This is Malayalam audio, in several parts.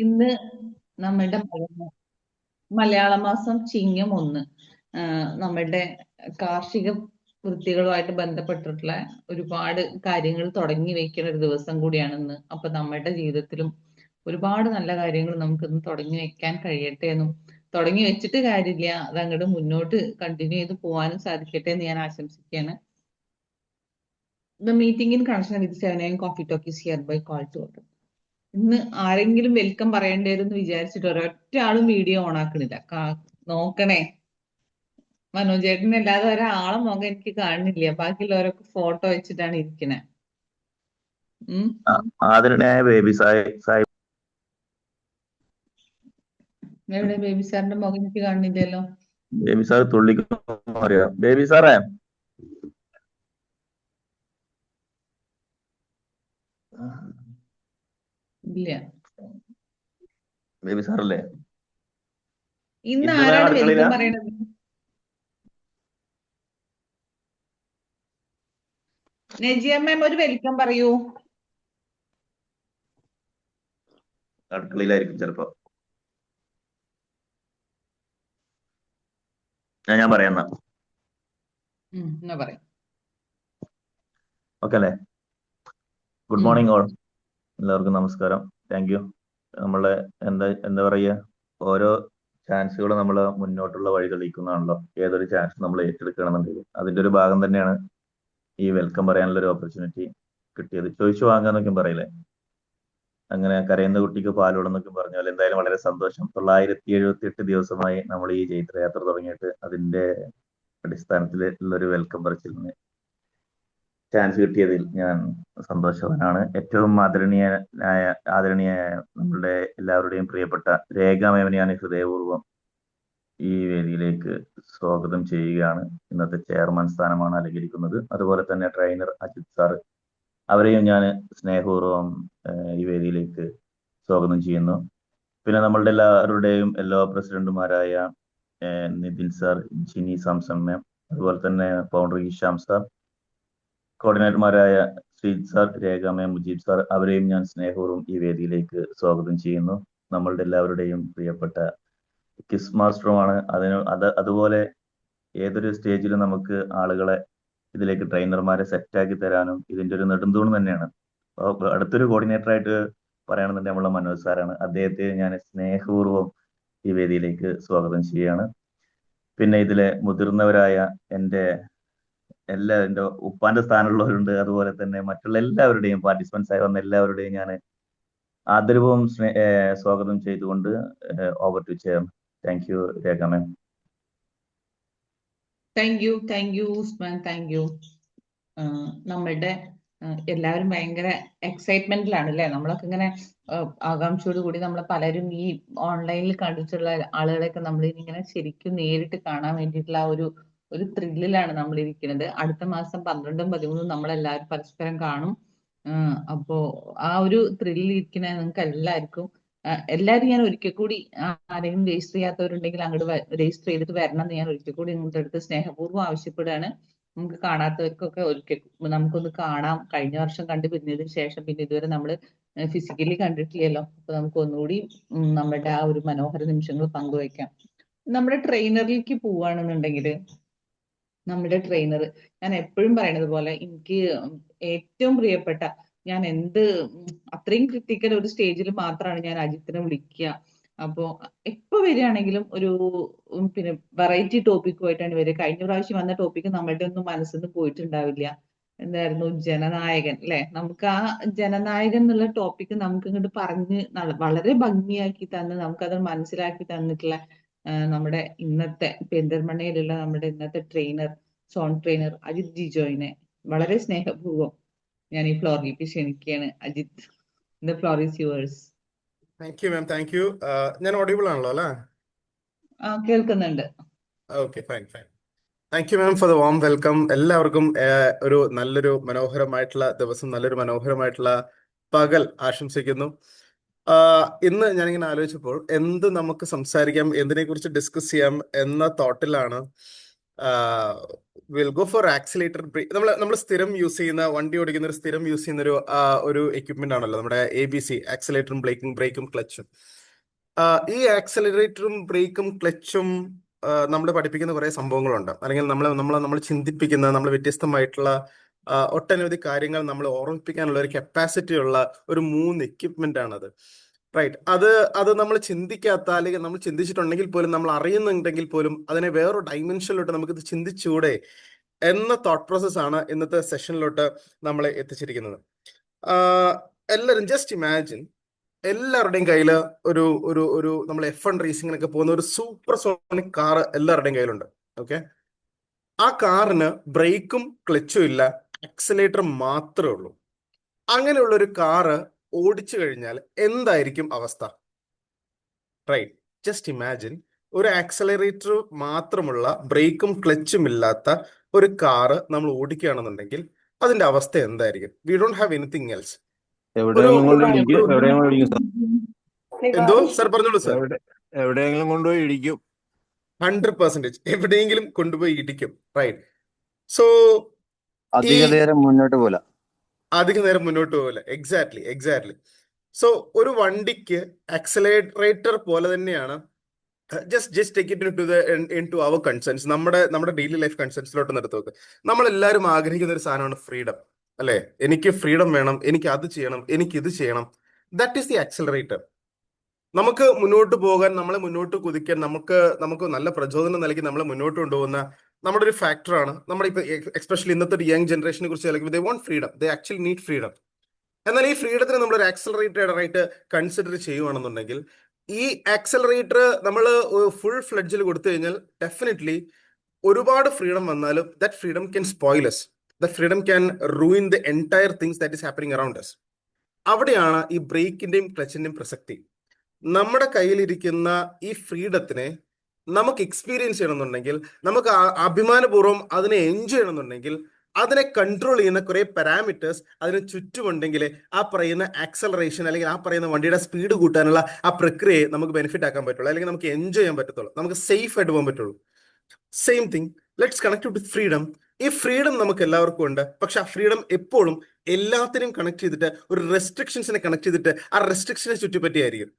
ഇന്ന് നമ്മുടെ മലയാള മാസം ചിങ്ങം 1. നമ്മുടെ കാർഷിക വൃത്തികളുമായിട്ട് ബന്ധപ്പെട്ടിട്ടുള്ള ഒരുപാട് കാര്യങ്ങൾ തുടങ്ങി വെക്കുന്ന ഒരു ദിവസം കൂടിയാണ് ഇന്ന്. അപ്പൊ നമ്മുടെ ജീവിതത്തിലും ഒരുപാട് നല്ല കാര്യങ്ങൾ നമുക്ക് ഇന്ന് തുടങ്ങി വെക്കാൻ കഴിയട്ടെ എന്നും, തുടങ്ങി വെച്ചിട്ട് കാര്യമില്ല, അത് അങ്ങോട്ട് മുന്നോട്ട് കണ്ടിന്യൂ ചെയ്ത് പോകാനും സാധിക്കട്ടെ എന്ന് ഞാൻ ആശംസിക്കുകയാണ്. The meeting in connection with 7 AM Coffee Talk is hereby called to order. ഇന്ന് ആരെങ്കിലും വെൽക്കം പറയേണ്ടതെന്ന് വിചാരിച്ചിട്ട് ഒരൊറ്റ ആളും വീഡിയോ ഓൺ ആക്കണില്ല. നോക്കണേ, മനോജേട്ടൻ അല്ലാതെ ഒരാളെ മുഖം എനിക്ക് കാണുന്നില്ല. ബാക്കിയുള്ളവരൊക്കെ ഫോട്ടോ വെച്ചിട്ടാണ് ഇരിക്കണേ. ആദരണീയായ ബേബി സാഹിബ്, എവിടെ ബേബി സാറിന്റെ മുഖം എനിക്ക് കാണുന്നില്ലല്ലോ. ബേബി സാർ തുള്ളിക്കുന്നു അറിയാം. ബേബി സാറേ, ഇല്ല. ബേബി സാറല്ലേ ഇന്ന് ഇന്ന് ആരാണ് അടുക്കളയില? വെൽക്കം പറയണത്? നജിയ മാം ഒരു വെൽക്കം പറയൂ. അടുക്കളയിലായിരിക്കും ചിലപ്പോ. ഞാൻ പറയാം എന്നാ. എന്നാ പറയും. ഓക്കെ അല്ലേ? Good morning all. എല്ലാവർക്കും നമസ്കാരം. Thank you. നമ്മളെ എന്താ പറയുക, ഓരോ ചാൻസുകൾ നമ്മൾ മുന്നോട്ടുള്ള വഴി തെളിയിക്കുന്നതാണല്ലോ. ഏതൊരു ചാൻസ് നമ്മൾ ഏറ്റെടുക്കണമെന്നുണ്ടെങ്കിൽ അതിന്റെ ഒരു ഭാഗം തന്നെയാണ് ഈ വെൽക്കം പറയാനുള്ള ഒരു ഓപ്പർച്യൂണിറ്റി കിട്ടിയത്. ചോദിച്ചു വാങ്ങാന്നൊക്കെ പറയില്ലേ, അങ്ങനെ കരയുന്ന കുട്ടിക്ക് പാലോടെന്നൊക്കെ പറഞ്ഞാൽ എന്തായാലും വളരെ സന്തോഷം. 978 ദിവസമായി നമ്മൾ ഈ ജൈത്രയാത്ര തുടങ്ങിയിട്ട് അതിന്റെ അടിസ്ഥാനത്തിൽ ഉള്ളൊരു വെൽക്കം പറച്ചിലിന് ചാൻസ് കിട്ടിയതിൽ ഞാൻ സന്തോഷവാനാണ്. ഏറ്റവും ആദരണീയായ നമ്മളുടെ എല്ലാവരുടെയും പ്രിയപ്പെട്ട രേഖാമേമനെ ഞാൻ ഹൃദയപൂർവ്വം ഈ വേദിയിലേക്ക് സ്വാഗതം ചെയ്യുകയാണ്. ഇന്നത്തെ ചെയർമാൻ സ്ഥാനമാണ് അലങ്കരിക്കുന്നത്. അതുപോലെ തന്നെ ട്രെയിനർ അജിത് സാർ, അവരെയും ഞാൻ സ്നേഹപൂർവ്വം ഈ വേദിയിലേക്ക് സ്വാഗതം ചെയ്യുന്നു. പിന്നെ നമ്മളുടെ എല്ലാവരുടെയും എല്ലാ പ്രസിഡന്റുമാരായ നിതിൻ സാർ, ജിനി സാംസൺ മാം, അതുപോലെ തന്നെ ഫൗണ്ടർ ഹിഷാം സാർ, കോർഡിനേറ്റർമാരായ Sreejith sir, Rekha ma'am, Mujeeb sir, അവരെയും ഞാൻ സ്നേഹപൂർവ്വം ഈ വേദിയിലേക്ക് സ്വാഗതം ചെയ്യുന്നു. നമ്മളുടെ എല്ലാവരുടെയും പ്രിയപ്പെട്ട കിസ് മാസ്റ്ററുമാണ്. അതുപോലെ ഏതൊരു സ്റ്റേജിലും നമുക്ക് ആളുകളെ ഇതിലേക്ക് ട്രെയിനർമാരെ സെറ്റാക്കി തരാനും ഇതിന്റെ ഒരു നെടുന്തൂൺ തന്നെയാണ്. അടുത്തൊരു കോർഡിനേറ്ററായിട്ട് പറയുകയാണെന്നുണ്ടെങ്കിൽ നമ്മളെ മനോജ് സാറാണ്. അദ്ദേഹത്തെ ഞാൻ സ്നേഹപൂർവ്വം ഈ വേദിയിലേക്ക് സ്വാഗതം ചെയ്യുകയാണ്. പിന്നെ ഇതിലെ മുതിർന്നവരായ എൻ്റെ ഉപ്പാന്റെ സ്ഥാനമുള്ളവരുണ്ട്. അതുപോലെ തന്നെ മറ്റുള്ള എല്ലാവരുടെയും പാർട്ടിസിപ്പൻസ് ആയി വന്ന എല്ലാവരുടെയും ഞാൻ ആദരവും സ്വാഗതം ചെയ്തുകൊണ്ട് over to chair. Thank you Rekha ma'am. Thank you Usman, thank you. നമ്മളുടെ എല്ലാവരും ഭയങ്കര എക്സൈറ്റ്മെന്റിലാണ് അല്ലെ. നമ്മളൊക്കെ ഇങ്ങനെ ആകാംക്ഷയോട് കൂടി നമ്മൾ പലരും ഈ ഓൺലൈനിൽ കണ്ടിട്ടുള്ള ആളുകളെയൊക്കെ നമ്മൾ ഇങ്ങനെ ശരിക്കും നേരിട്ട് കാണാൻ വേണ്ടിയിട്ടുള്ള ആ ഒരു ത്രില്ലിലാണ് നമ്മൾ ഇരിക്കുന്നത്. അടുത്ത മാസം 12ഉം 13ഉം നമ്മളെല്ലാവരും പരസ്പരം കാണും. അപ്പോ ആ ഒരു ത്രില്ലിൽ ഇരിക്കുന്ന നിങ്ങൾക്ക് എല്ലാവരും ഞാൻ ഒരിക്കൽ കൂടി, ആരെങ്കിലും രജിസ്റ്റർ ചെയ്യാത്തവരുണ്ടെങ്കിൽ അങ്ങോട്ട് രജിസ്റ്റർ ചെയ്തിട്ട് വരണം എന്ന് ഞാൻ ഒരിക്കൽ കൂടി നിങ്ങളുടെ അടുത്ത് സ്നേഹപൂർവ്വം ആവശ്യപ്പെടുകയാണ്. നമുക്ക് കാണാത്തവർക്കൊക്കെ ഒരിക്കൽ നമുക്കൊന്ന് കാണാം. കഴിഞ്ഞ വർഷം കണ്ടു പിരിഞ്ഞതിന് ശേഷം പിന്നെ ഇതുവരെ നമ്മൾ ഫിസിക്കലി കണ്ടിട്ടില്ലല്ലോ. അപ്പൊ നമുക്ക് ഒന്നുകൂടി നമ്മുടെ ആ ഒരു മനോഹര നിമിഷങ്ങൾ പങ്കുവയ്ക്കാം. നമ്മുടെ ട്രെയിനറിലേക്ക് പോവുകയാണെന്നുണ്ടെങ്കിൽ, നമ്മുടെ ട്രെയിനർ, ഞാൻ എപ്പോഴും പറയണത് പോലെ എനിക്ക് ഏറ്റവും പ്രിയപ്പെട്ട, ഞാൻ അത്രയും ക്രിട്ടിക്കൽ ഒരു സ്റ്റേജിൽ മാത്രമാണ് ഞാൻ അജിത്തിനെ വിളിക്കുക. അപ്പോ എപ്പോ വരികയാണെങ്കിലും ഒരു പിന്നെ വെറൈറ്റി ടോപ്പിക്കുമായിട്ടാണ് വരിക. കഴിഞ്ഞ പ്രാവശ്യം വന്ന ടോപ്പിക്ക് നമ്മളുടെ ഒന്നും മനസ്സിൽ നിന്ന് പോയിട്ടുണ്ടാവില്ല. എന്തായിരുന്നു? ജനനായകൻ അല്ലെ. നമുക്ക് ആ ജനനായകൻ എന്നുള്ള ടോപ്പിക്ക് നമുക്ക് ഇങ്ങോട്ട് പറഞ്ഞ് വളരെ ഭംഗിയാക്കി തന്ന് നമുക്കത് മനസ്സിലാക്കി തന്നിട്ടുള്ള നമ്മുടെ ഇന്നത്തെ പെരിന്തൽമണ്ണയിലുള്ള നമ്മുടെ ഇന്നത്തെ സോൺ ട്രെയിനർ അജിത് ജിജോയിനെ വളരെ സ്നേഹപൂർവ്വം ഞാൻ ഈ ഫ്ലോറിലേക്ക് ക്ഷണിക്കുകയാണ്. Ajith, the floor is yours. Thank you ma'am, thank you. ഞാൻ ഓഡിബിൾ ആണല്ലോ അല്ലേ? കേൾക്കുന്നുണ്ട്. Okay, fine. Thank you ma'am for the warm welcome. എല്ലാവർക്കും ഒരു നല്ലൊരു മനോഹരമായിട്ടുള്ള ദിവസം, നല്ലൊരു മനോഹരമായിട്ടുള്ള പകൽ ആശംസിക്കുന്നു. ഇന്ന് ഞാനിങ്ങനെ ആലോചിച്ചപ്പോൾ എന്ത് നമുക്ക് സംസാരിക്കാം, എന്തിനെ കുറിച്ച് ഡിസ്കസ് ചെയ്യാം എന്ന തോട്ടിലാണ് will go for accelerator brake. നമ്മൾ സ്ഥിരം യൂസ് ചെയ്യുന്ന, വണ്ടി ഓടിക്കുന്ന ഒരു സ്ഥിരം യൂസ് ചെയ്യുന്ന ഒരു എക്യുപ്മെന്റ് ആണല്ലോ നമ്മുടെ ABC, ആക്സിലേറ്ററും ബ്രേക്കും ക്ലച്ചും. ഈ ആക്സിലറേറ്ററും ബ്രേക്കും ക്ലച്ചും നമ്മൾ പഠിപ്പിക്കുന്ന കുറെ സംഭവങ്ങളുണ്ട്, അല്ലെങ്കിൽ നമ്മൾ ചിന്തിപ്പിക്കുന്ന, നമ്മൾ വ്യത്യസ്തമായിട്ടുള്ള ഒട്ടനവധി കാര്യങ്ങൾ നമ്മൾ ഓർമ്മിപ്പിക്കാനുള്ള ഒരു കപ്പാസിറ്റി ഉള്ള ഒരു 3 എക്യുപ്മെന്റ് ആണത്. റൈറ്റ്. അത് നമ്മൾ ചിന്തിക്കാത്ത, അല്ലെങ്കിൽ നമ്മൾ ചിന്തിച്ചിട്ടുണ്ടെങ്കിൽ പോലും, നമ്മൾ അറിയുന്നുണ്ടെങ്കിൽ പോലും അതിനെ വേറൊരു ഡൈമെൻഷനിലോട്ട് നമുക്കിത് ചിന്തിച്ചൂടെ എന്ന തോട്ട് പ്രോസസ് ആണ് ഇന്നത്തെ സെഷനിലോട്ട് നമ്മളെ എത്തിച്ചിരിക്കുന്നത്. എല്ലാവരും ജസ്റ്റ് ഇമാജിൻ, എല്ലാവരുടെയും കയ്യിൽ ഒരു ഒരു ഒരു നമ്മൾ F1 റേസിങ്ങിനൊക്കെ പോകുന്ന ഒരു സൂപ്പർ സോണിക് കാർ എല്ലാവരുടെയും കയ്യിലുണ്ട്. ഓക്കെ, ആ കാറിന് ബ്രേക്കും ക്ലച്ചും ഇല്ല, ആക്സിലേറ്റർ മാത്രമേ ഉള്ളൂ. അങ്ങനെയുള്ള ഒരു കാറ് ഓടിച്ചു കഴിഞ്ഞാൽ എന്തായിരിക്കും അവസ്ഥ? റൈറ്റ്, ജസ്റ്റ് ഇമാജിൻ, ഒരു ആക്സലറേറ്റർ മാത്രമുള്ള, ബ്രേക്കും ക്ലച്ചും ഇല്ലാത്ത ഒരു കാറ് നമ്മൾ ഓടിക്കുകയാണെന്നുണ്ടെങ്കിൽ അതിന്റെ അവസ്ഥ എന്തായിരിക്കും? We don't have anything else. എവിടെയെങ്കിലും കൊണ്ട് ഇടിക്കും, എവിടെയെങ്കിലും ഇടിക്കും സാർ. എന്തോ സാർ പറഞ്ഞോളൂ സാർ. എവിടെയെങ്കിലും കൊണ്ടുപോയി ഇടിക്കും. 100% എവിടെയെങ്കിലും കൊണ്ടുപോയി ഇടിക്കും. റൈറ്റ്. സോ അധിക നേരം മുന്നോട്ട് പോലെ. എക്സാക്ട്ലി. സോ ഒരു വണ്ടിക്ക് ആക്സലറേറ്റർ പോലെ തന്നെയാണ്. Just take it into our concerns, നമ്മുടെ ഡെയിലി ലൈഫ് കൺസേൺസിലോട്ട് നിർത്തി നോക്ക്. നമ്മളെല്ലാവരും ആഗ്രഹിക്കുന്ന ഒരു സാധനമാണ് ഫ്രീഡം, അല്ലെ? എനിക്ക് ഫ്രീഡം വേണം, എനിക്ക് അത് ചെയ്യണം, എനിക്ക് ഇത് ചെയ്യണം. That is the accelerator. നമുക്ക് മുന്നോട്ട് പോകാൻ, നമ്മളെ മുന്നോട്ട് കുതിക്കാൻ, നമുക്ക് നല്ല പ്രചോദനം നൽകി നമ്മളെ മുന്നോട്ട് കൊണ്ടുപോകുന്ന നമ്മുടെ ഒരു ഫാക്ടറാണ്. നമ്മുടെ ഇപ്പൊ എസ്പെഷ്യലി ഇന്നത്തെ ഒരു യങ് ജനറേഷനെ കുറിച്ച് ആലോചിക്കുമ്പോൾ they want freedom, they actually need freedom. എന്നാൽ ഈ ഫ്രീഡത്തിന് നമ്മൾ ഒരു ആക്സലറേറ്റർ ആയിട്ട് കൺസിഡർ ചെയ്യുവാണെന്നുണ്ടെങ്കിൽ, ഈ ആക്സലറേറ്റർ നമ്മൾ ഫുൾ ഫ്ലെഡ്ജിൽ കൊടുത്തു കഴിഞ്ഞാൽ ഡെഫിനറ്റ്ലി ഒരുപാട് ഫ്രീഡം വന്നാലും that freedom can spoil us, that freedom can ruin the entire things that is happening around us. അവിടെയാണ് ഈ ബ്രേക്കിന്റെയും ക്ലച്ചിന്റെയും പ്രസക്തി. നമ്മുടെ കയ്യിലിരിക്കുന്ന ഈ ഫ്രീഡത്തിനെ നമുക്ക് എക്സ്പീരിയൻസ് ചെയ്യണമെന്നുണ്ടെങ്കിൽ, നമുക്ക് അഭിമാനപൂർവ്വം അതിനെ എൻജോയ് ചെയ്യണമെന്നുണ്ടെങ്കിൽ, അതിനെ കൺട്രോൾ ചെയ്യുന്ന കുറെ പാരാമീറ്റേഴ്സ് അതിന് ചുറ്റുമുണ്ടെങ്കിൽ ആ പറയുന്ന ആക്സലറേഷൻ, അല്ലെങ്കിൽ ആ പറയുന്ന വണ്ടിയുടെ സ്പീഡ് കൂട്ടാനുള്ള ആ പ്രക്രിയയെ നമുക്ക് ബെനിഫിറ്റ് ആക്കാൻ പറ്റുള്ളൂ, അല്ലെങ്കിൽ നമുക്ക് എൻജോയ് ചെയ്യാൻ പറ്റത്തുള്ളൂ, നമുക്ക് സേഫ് ആയിട്ട് പോകാൻ പറ്റുള്ളൂ. Same thing, let's connect with freedom. ഈ ഫ്രീഡം നമുക്ക് എല്ലാവർക്കും ഉണ്ട്, പക്ഷെ ആ ഫ്രീഡം എപ്പോഴും എല്ലാത്തിനെയും കണക്ട് ചെയ്തിട്ട്, ഒരു റെസ്ട്രിക്ഷൻസിനെ കണക്ട് ചെയ്തിട്ട് ആ റെസ്ട്രിക്ഷനെ ചുറ്റിപ്പറ്റിയായിരിക്കും.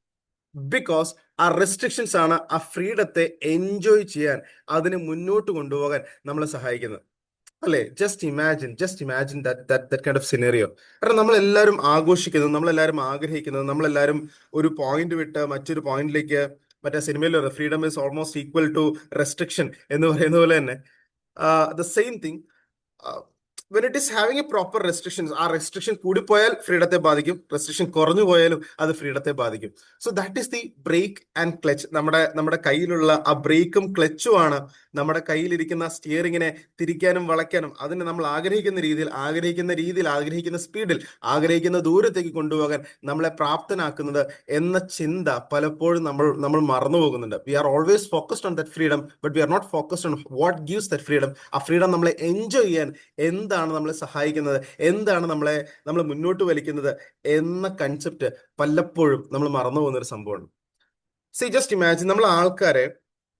ബിക്കോസ് ആ റെസ്ട്രിക്ഷൻസ് ആണ് ആ ഫ്രീഡത്തെ എൻജോയ് ചെയ്യാൻ, അതിനെ മുന്നോട്ട് കൊണ്ടുപോകാൻ നമ്മളെ സഹായിക്കുന്നത്, അല്ലെ? Just imagine that kind of scenario. കാരണം നമ്മളെല്ലാവരും ആഘോഷിക്കുന്നത്, നമ്മളെല്ലാവരും ആഗ്രഹിക്കുന്നത്, നമ്മളെല്ലാവരും ഒരു പോയിന്റ് വിട്ട് മറ്റൊരു പോയിന്റിലേക്ക്, മറ്റേ സിനിമയിൽ freedom is almost equal to restriction എന്ന് പറയുന്ന പോലെ തന്നെ the same thing when it is having a proper restrictions, ആ റെസ്ട്രിക്ഷൻ കൂടിപ്പോയാൽ ഫ്രീഡത്തെ ബാധിക്കും, റെസ്ട്രിക്ഷൻ കുറഞ്ഞു പോയാലും അത് ഫ്രീഡത്തെ ബാധിക്കും. So that is the brake and clutch. നമ്മുടെ കയ്യിലുള്ള ആ ബ്രേക്കും ക്ലച്ചും ആണ് നമ്മുടെ കയ്യിലിരിക്കുന്ന സ്റ്റിയറിങ്ങിനെ തിരിക്കാനും വളയ്ക്കാനും, അതിനെ നമ്മൾ ആഗ്രഹിക്കുന്ന രീതിയിൽ, ആഗ്രഹിക്കുന്ന സ്പീഡിൽ, ആഗ്രഹിക്കുന്ന ദൂരത്തേക്ക് കൊണ്ടുപോകാൻ നമ്മളെ പ്രാപ്തനാക്കുന്നത് എന്ന ചിന്ത പലപ്പോഴും നമ്മൾ മറന്നു പോകുന്നുണ്ട്. We are always focused on that freedom, but we are not focused on what gives that freedom. ആ ഫ്രീഡം നമ്മളെ എൻജോയ് ചെയ്യാൻ എന്താണ് നമ്മളെ സഹായിക്കുന്നത്, എന്താണ് നമ്മളെ മുന്നോട്ട് വലിക്കുന്നത് എന്ന കൺസെപ്റ്റ് പലപ്പോഴും നമ്മൾ മറന്നു പോകുന്ന ഒരു സംഭവമാണ്. സി ജസ്റ്റ് ഇമാജിൻ,